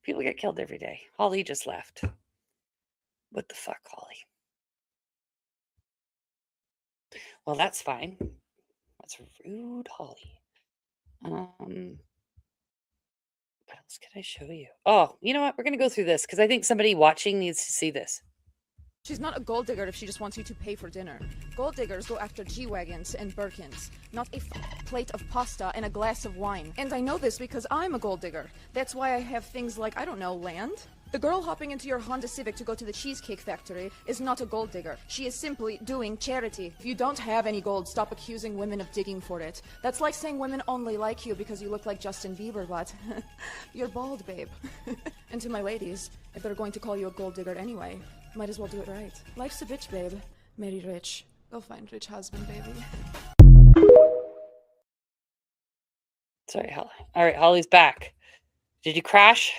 people get killed every day. Holly just left. What the fuck, Holly? Well, that's fine. That's rude, Holly. What else can I show you? Oh, you know what? We're going to go through this because I think somebody watching needs to see this. She's not a gold digger if she just wants you to pay for dinner. Gold diggers go after G-Wagons and Birkins, not a plate of pasta and a glass of wine. And I know this because I'm a gold digger. That's why I have things like, I don't know, land? The girl hopping into your Honda Civic to go to the Cheesecake Factory is not a gold digger. She is simply doing charity. If you don't have any gold, stop accusing women of digging for it. That's like saying women only like you because you look like Justin Bieber, but you're bald, babe. And to my ladies, if they're going to call you a gold digger anyway, might as well do it right. Life's a bitch, babe. Marry rich. Go find rich husband, baby. Sorry, Holly. All right, Holly's back. Did you crash?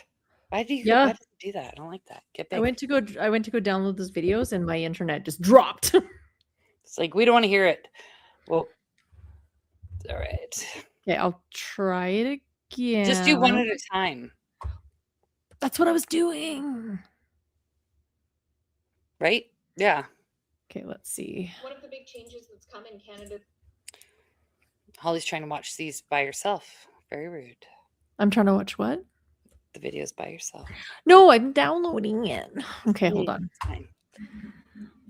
Why do you Yeah. do that? I don't like that. Get back. I went to go download those videos and my internet just dropped. It's like we don't want to hear it. Well, all right. Okay, I'll try it again. Just do one at a time. That's what I was doing. Right? Yeah. Okay, let's see. One of the big changes that's come in Canada. Holly's trying to watch these by herself. Very rude. I'm trying to watch what? The videos by yourself. No, I'm downloading it. Okay, hold on. Fine.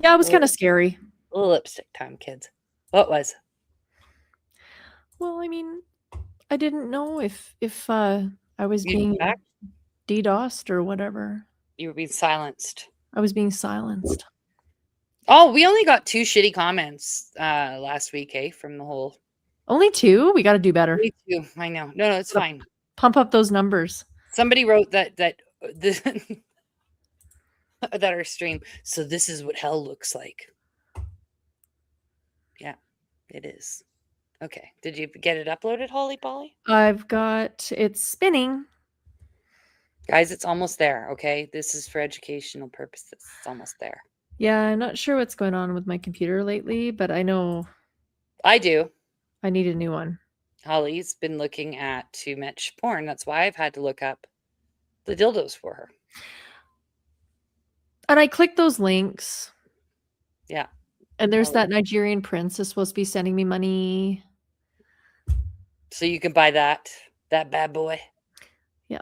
Yeah, it was kind of scary. A little lipstick time, kids. What was? Well, I mean, I didn't know if I was being DDoSed or whatever. You were being silenced. I was being silenced. Oh, we only got 2 shitty comments last week, from the whole. Only 2? We got to do better. Me too. I know. No, it's fine. Pump up those numbers. Somebody wrote that that our stream. So this is what hell looks like. Yeah, it is. Okay. Did you get it uploaded, Holly Polly? I've got it's spinning. Guys, it's almost there. Okay. This is for educational purposes. It's almost there. Yeah, I'm not sure what's going on with my computer lately, but I know I do. I need a new one. Holly's been looking at too much porn. That's why I've had to look up the dildos for her. And I clicked those links. Yeah. And there's that Nigerian prince is supposed to be sending me money. So you can buy that bad boy. Yeah.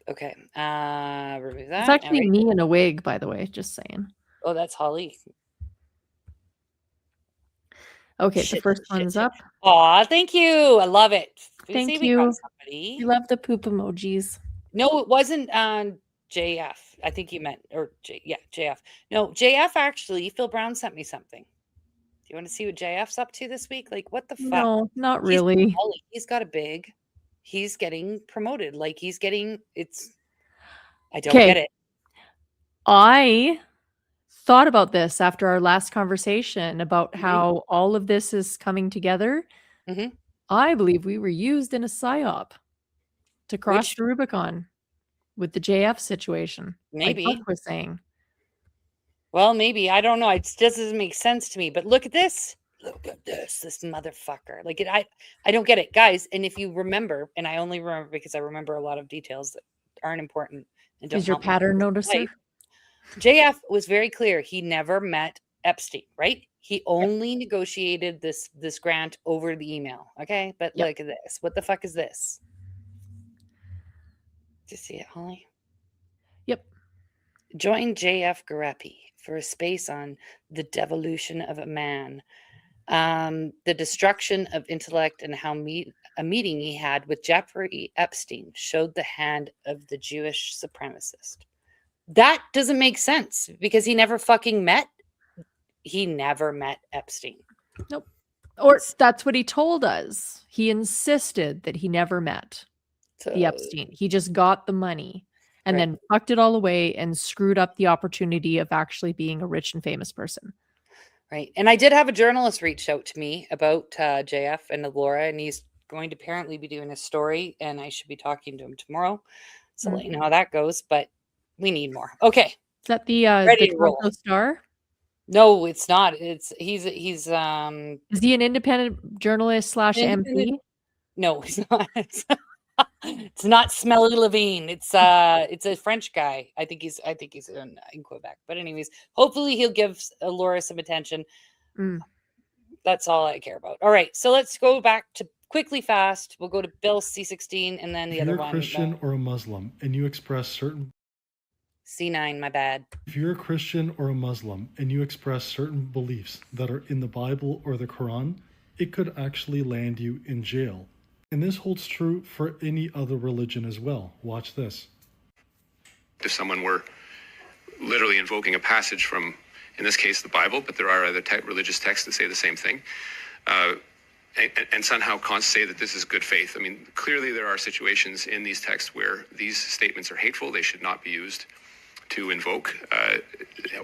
Okay. Remove that. It's actually me in a wig, by the way, just saying. Oh, that's Holly. Okay, the first one's up. Aw, thank you. I love it. Thank See, we you. got somebody. You love the poop emojis. No, it wasn't JF. I think you meant, JF. No, JF actually, Phil Brown sent me something. Do you want to see what JF's up to this week? Like, what the fuck? No, not really. He's got he's getting promoted. Like, I don't get it. I thought about this after our last conversation about how all of this is coming together. Mm-hmm. I believe we were used in a psyop to cross the Rubicon with the JF situation. Maybe. Like Buck was saying. Well, maybe. I don't know. It just doesn't make sense to me. But look at this. Look at this motherfucker. Like, I don't get it, guys. And if you remember, and I only remember because I remember a lot of details that aren't important and don't Is your help me pattern in noticer? life. JF was very clear. He never met Epstein, right? He only negotiated this grant over the email. Okay. But look at this. What the fuck is this? Do you see it, Holly? Yep. Join JF Garepi for a space on the devolution of a man, the destruction of intellect, and how a meeting he had with Jeffrey Epstein showed the hand of the Jewish supremacist. That doesn't make sense because he never fucking met. He never met Epstein. Nope. Or that's what he told us. He insisted that he never met the Epstein. He just got the money and then fucked it all away and screwed up the opportunity of actually being a rich and famous person. Right. And I did have a journalist reach out to me about JF and Laura, and he's going to apparently be doing a story, and I should be talking to him tomorrow. So let you know how that goes, but we need more. Okay. Is that the Ready to roll. Toronto Star? No, it's not. He's Is he an independent journalist / MP? No, he's not. It's not Smelly Levine. It's a French guy. I think he's in Quebec. But anyways, hopefully he'll give Laura some attention. That's all I care about. All right, so let's go back to quickly fast. We'll go to Bill C-16 and then the other one. If you're a Christian or a Muslim and you express certain C9, my bad. If you're a Christian or a Muslim and you express certain beliefs that are in the Bible or the Quran, it could actually land you in jail. And this holds true for any other religion as well. Watch this. If someone were literally invoking a passage from, in this case, the Bible, but there are other religious texts that say the same thing, and somehow say that this is good faith. I mean, clearly there are situations in these texts where these statements are hateful. They should not be used to invoke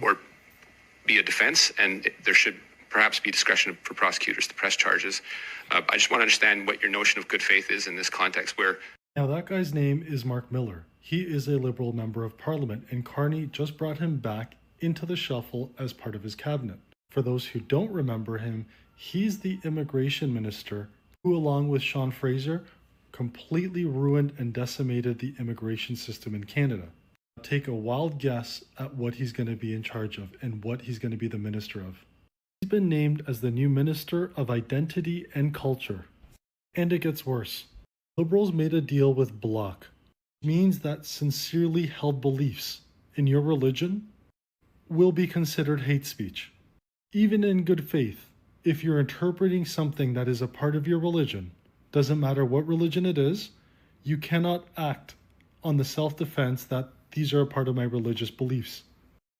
or be a defense, and there should perhaps be discretion for prosecutors to press charges. I just want to understand what your notion of good faith is in this context where... Now that guy's name is Mark Miller. He is a Liberal member of Parliament, and Carney just brought him back into the shuffle as part of his cabinet. For those who don't remember him, he's the immigration minister who, along with Sean Fraser, completely ruined and decimated the immigration system in Canada. Take a wild guess at what he's going to be in charge of and what he's going to be the minister of. He's been named as the new Minister of Identity and Culture. And it gets worse. Liberals made a deal with Bloc, which means that sincerely held beliefs in your religion will be considered hate speech. Even in good faith, if you're interpreting something that is a part of your religion, doesn't matter what religion it is, you cannot act on the self-defense that these are a part of my religious beliefs.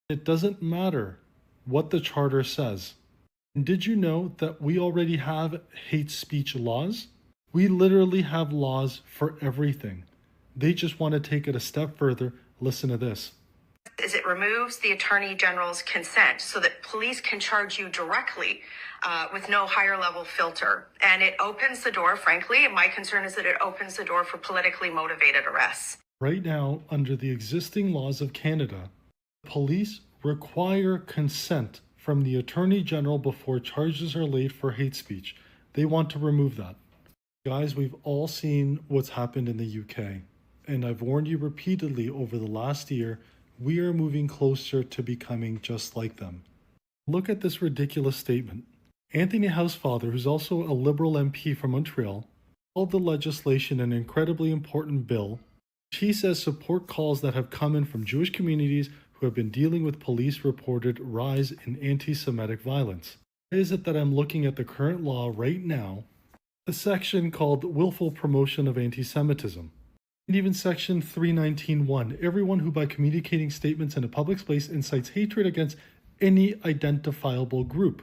It doesn't matter what the charter says. And did you know that we already have hate speech laws? We literally have laws for everything. They just want to take it a step further. Listen to this. Is it removes the Attorney General's consent so that police can charge you directly with no higher level filter. And it opens the door, frankly, and my concern is that it opens the door for politically motivated arrests. Right now, under the existing laws of Canada, police require consent from the Attorney General before charges are laid for hate speech. They want to remove that. Guys, we've all seen what's happened in the UK, and I've warned you repeatedly over the last year, we are moving closer to becoming just like them. Look at this ridiculous statement. Anthony Housefather, who's also a Liberal MP from Montreal, called the legislation an incredibly important bill. He says support calls that have come in from Jewish communities who have been dealing with police-reported rise in anti-Semitic violence. Why is it that I'm looking at the current law right now, a section called Willful Promotion of Anti-Semitism? And even section 319(1), everyone who by communicating statements in a public space incites hatred against any identifiable group,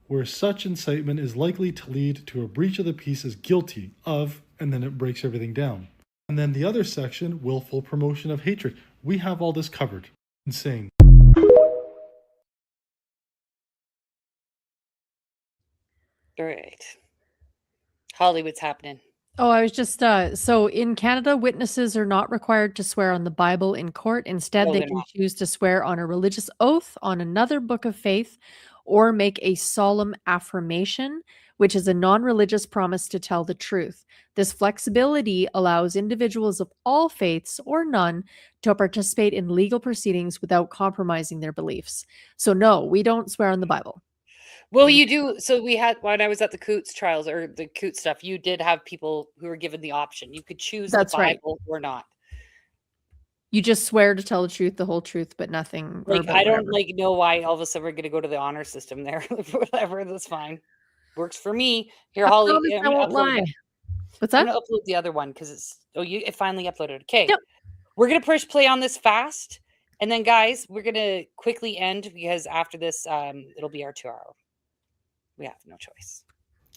where such incitement is likely to lead to a breach of the peace is guilty of, and then it breaks everything down. And then the other section, willful promotion of hatred. We have all this covered. Insane. All right. Hollywood's happening. Oh, I was just, so in Canada, witnesses are not required to swear on the Bible in court. Instead, No, they they're can not. choose to swear on a religious oath, on another book of faith, or make a solemn affirmation, which is a non-religious promise to tell the truth. This flexibility allows individuals of all faiths or none to participate in legal proceedings without compromising their beliefs. So no, we don't swear on the Bible. Well, you do. So we had, when I was at the Coots trials or the Coots stuff, you did have people who were given the option. You could choose That's the right. Bible or not. You just swear to tell the truth, the whole truth, but nothing. or Like, about I don't whatever. like know why all of a sudden we're going to go to the honor system there. Whatever, that's fine. Works for me. Here, I Holly, promise I'm I gonna won't upload lie. it. What's I'm that? gonna upload the other one because it finally uploaded. Okay. Yep. We're gonna push play on this fast. And then guys, we're gonna quickly end because after this, it'll be our 2 hour. We have no choice.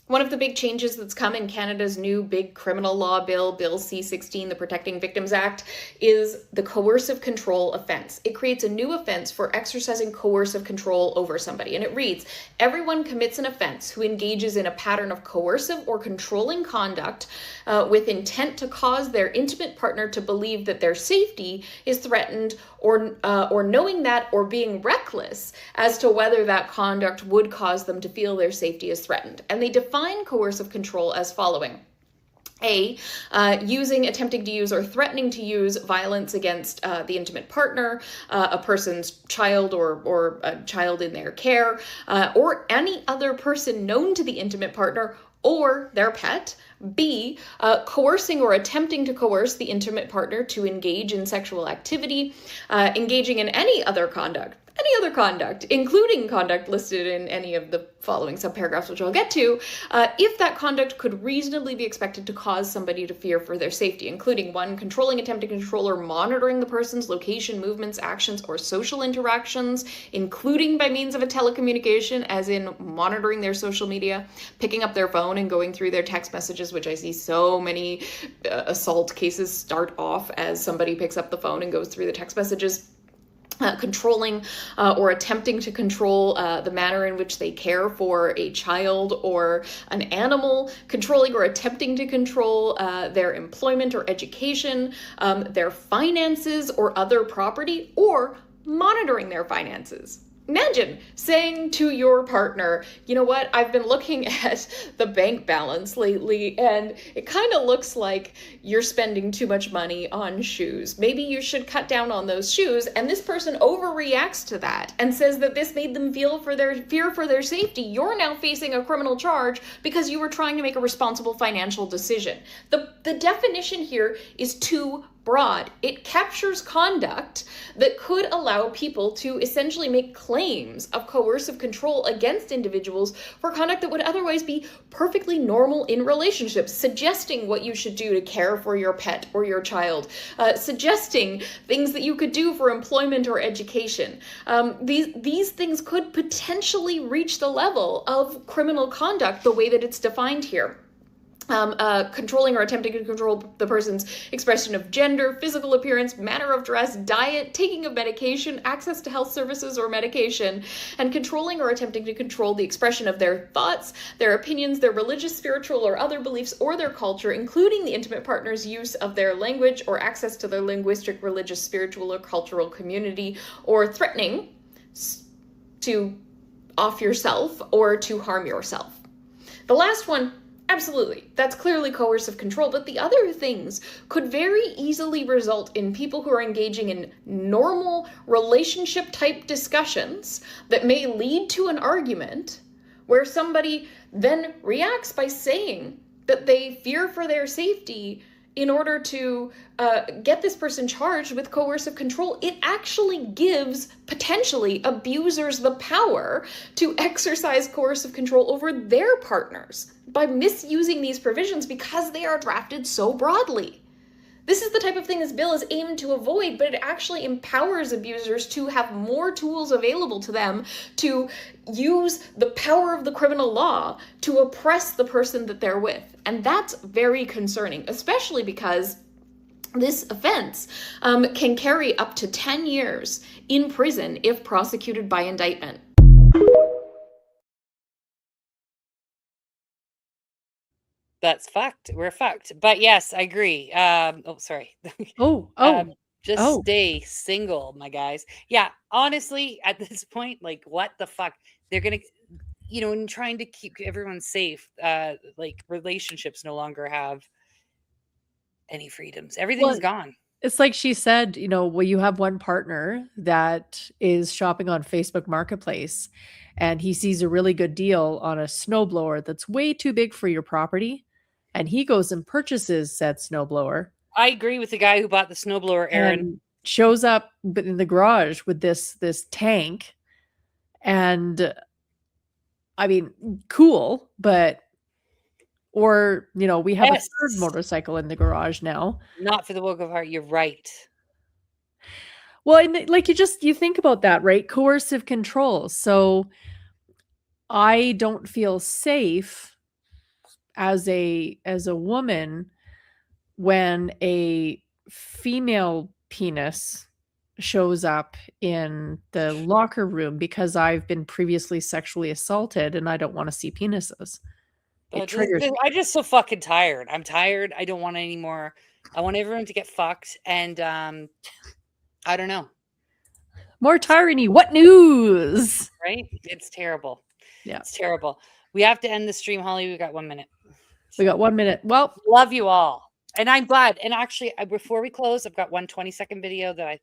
One of the big changes that's come in Canada's new big criminal law bill, Bill C-16, the Protecting Victims Act, is the coercive control offense. It creates a new offense for exercising coercive control over somebody. And it reads, everyone commits an offense who engages in a pattern of coercive or controlling conduct with intent to cause their intimate partner to believe that their safety is threatened or knowing that or being reckless as to whether that conduct would cause them to feel their safety is threatened. And they define coercive control as following. A, attempting to use or threatening to use violence against the intimate partner, a person's child or a child in their care, or any other person known to the intimate partner or their pet. B, coercing or attempting to coerce the intimate partner to engage in sexual activity, engaging in any other conduct any other conduct, including conduct listed in any of the following subparagraphs, which I'll get to, if that conduct could reasonably be expected to cause somebody to fear for their safety, including 1, controlling, attempting to control, or monitoring the person's location, movements, actions, or social interactions, including by means of a telecommunication, as in monitoring their social media, picking up their phone and going through their text messages, which I see so many assault cases start off as somebody picks up the phone and goes through the text messages. Controlling or attempting to control the manner in which they care for a child or an animal, controlling or attempting to control their employment or education, their finances or other property, or monitoring their finances. Imagine saying to your partner, you know what, I've been looking at the bank balance lately and it kind of looks like you're spending too much money on shoes. Maybe you should cut down on those shoes. And this person overreacts to that and says that this made them fear for their safety. You're now facing a criminal charge because you were trying to make a responsible financial decision. The definition here is too broad. It captures conduct that could allow people to essentially make claims of coercive control against individuals for conduct that would otherwise be perfectly normal in relationships, suggesting what you should do to care for your pet or your child, suggesting things that you could do for employment or education. These things could potentially reach the level of criminal conduct the way that it's defined here. Controlling or attempting to control the person's expression of gender, physical appearance, manner of dress, diet, taking of medication, access to health services or medication, and controlling or attempting to control the expression of their thoughts, their opinions, their religious, spiritual, or other beliefs, or their culture, including the intimate partner's use of their language or access to their linguistic, religious, spiritual, or cultural community, or threatening to off yourself or to harm yourself. The last one, absolutely, that's clearly coercive control, but the other things could very easily result in people who are engaging in normal relationship type discussions that may lead to an argument where somebody then reacts by saying that they fear for their safety in order to get this person charged with coercive control. It actually gives potentially abusers the power to exercise coercive control over their partners by misusing these provisions because they are drafted so broadly. This is the type of thing this bill is aimed to avoid, but it actually empowers abusers to have more tools available to them to use the power of the criminal law to oppress the person that they're with. And that's very concerning, especially because this offense can carry up to 10 years in prison if prosecuted by indictment. That's fucked. We're fucked. But yes, I agree. Sorry. Just stay single, my guys. Yeah, honestly, at this point, like, what the fuck? They're gonna, in trying to keep everyone safe, like, relationships no longer have any freedoms. Everything's gone. It's like she said, you have one partner that is shopping on Facebook Marketplace and he sees a really good deal on a snowblower that's way too big for your property. And he goes and purchases said snowblower. I agree with the guy who bought the snowblower, Aaron. And shows up in the garage with this tank. And I mean, cool, but we have a third motorcycle in the garage now. Not for the woke of heart. You're right. Well, and like you think about that, right? Coercive control. So I don't feel safe as a woman when a female penis shows up in the locker room because I've been previously sexually assaulted and I don't want to see penises. It triggers me. I'm just so fucking tired. I'm tired. I don't want any more. I want everyone to get fucked. And I don't know. More tyranny. What news? Right? It's terrible. Yeah. It's terrible. We have to end the stream, Holly. We got 1 minute. We got 1 minute. Well, love you all. And I'm glad. And actually, before we close, I've got one 20-second video that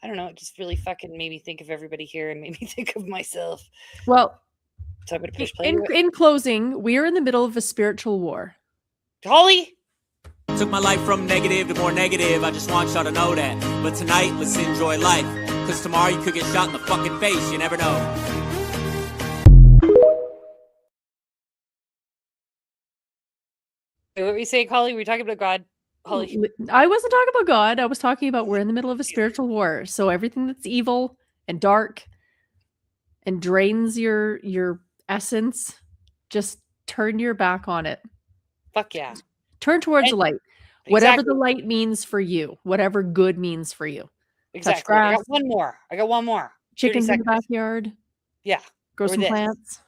I don't know, it just really fucking made me think of everybody here and made me think of myself. Well, so I'm going to push play. In closing, we are in the middle of a spiritual war. Holly, Took my life from negative to more negative, I just want y'all to know that. But tonight, let's enjoy life. Cause tomorrow you could get shot in the fucking face, you never know. What were you saying, Holly? Were you talking about God? Holly. I wasn't talking about God. I was talking about we're in the middle of a spiritual war. So everything that's evil and dark and drains your essence, just turn your back on it. Fuck yeah. Turn towards And- the light. Whatever Exactly. the light means for you, whatever good means for you. Touch Exactly. I grass, got one more. 30 chickens in the seconds. backyard. Yeah. Grow or some this. plants.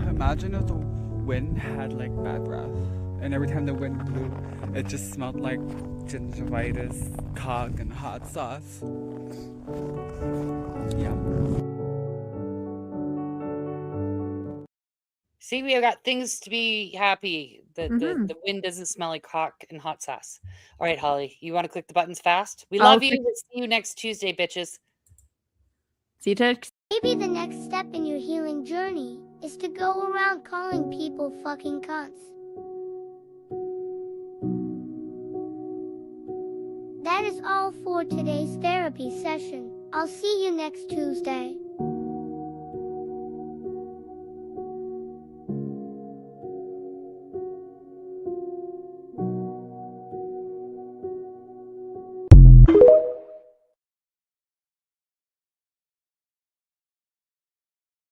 Imagine if the wind had like bad breath, and every time the wind blew, it just smelled like gingivitis, cock, and hot sauce. Yeah. See, we have got things to be happy that Mhm. the wind doesn't smell like cock and hot sauce. All right, Holly, you want to click the buttons fast? We I'll love you. click- We'll see you next Tuesday, bitches. See you next. Maybe the next step in your healing journey is to go around calling people fucking cunts. That is all for today's therapy session. I'll see you next Tuesday.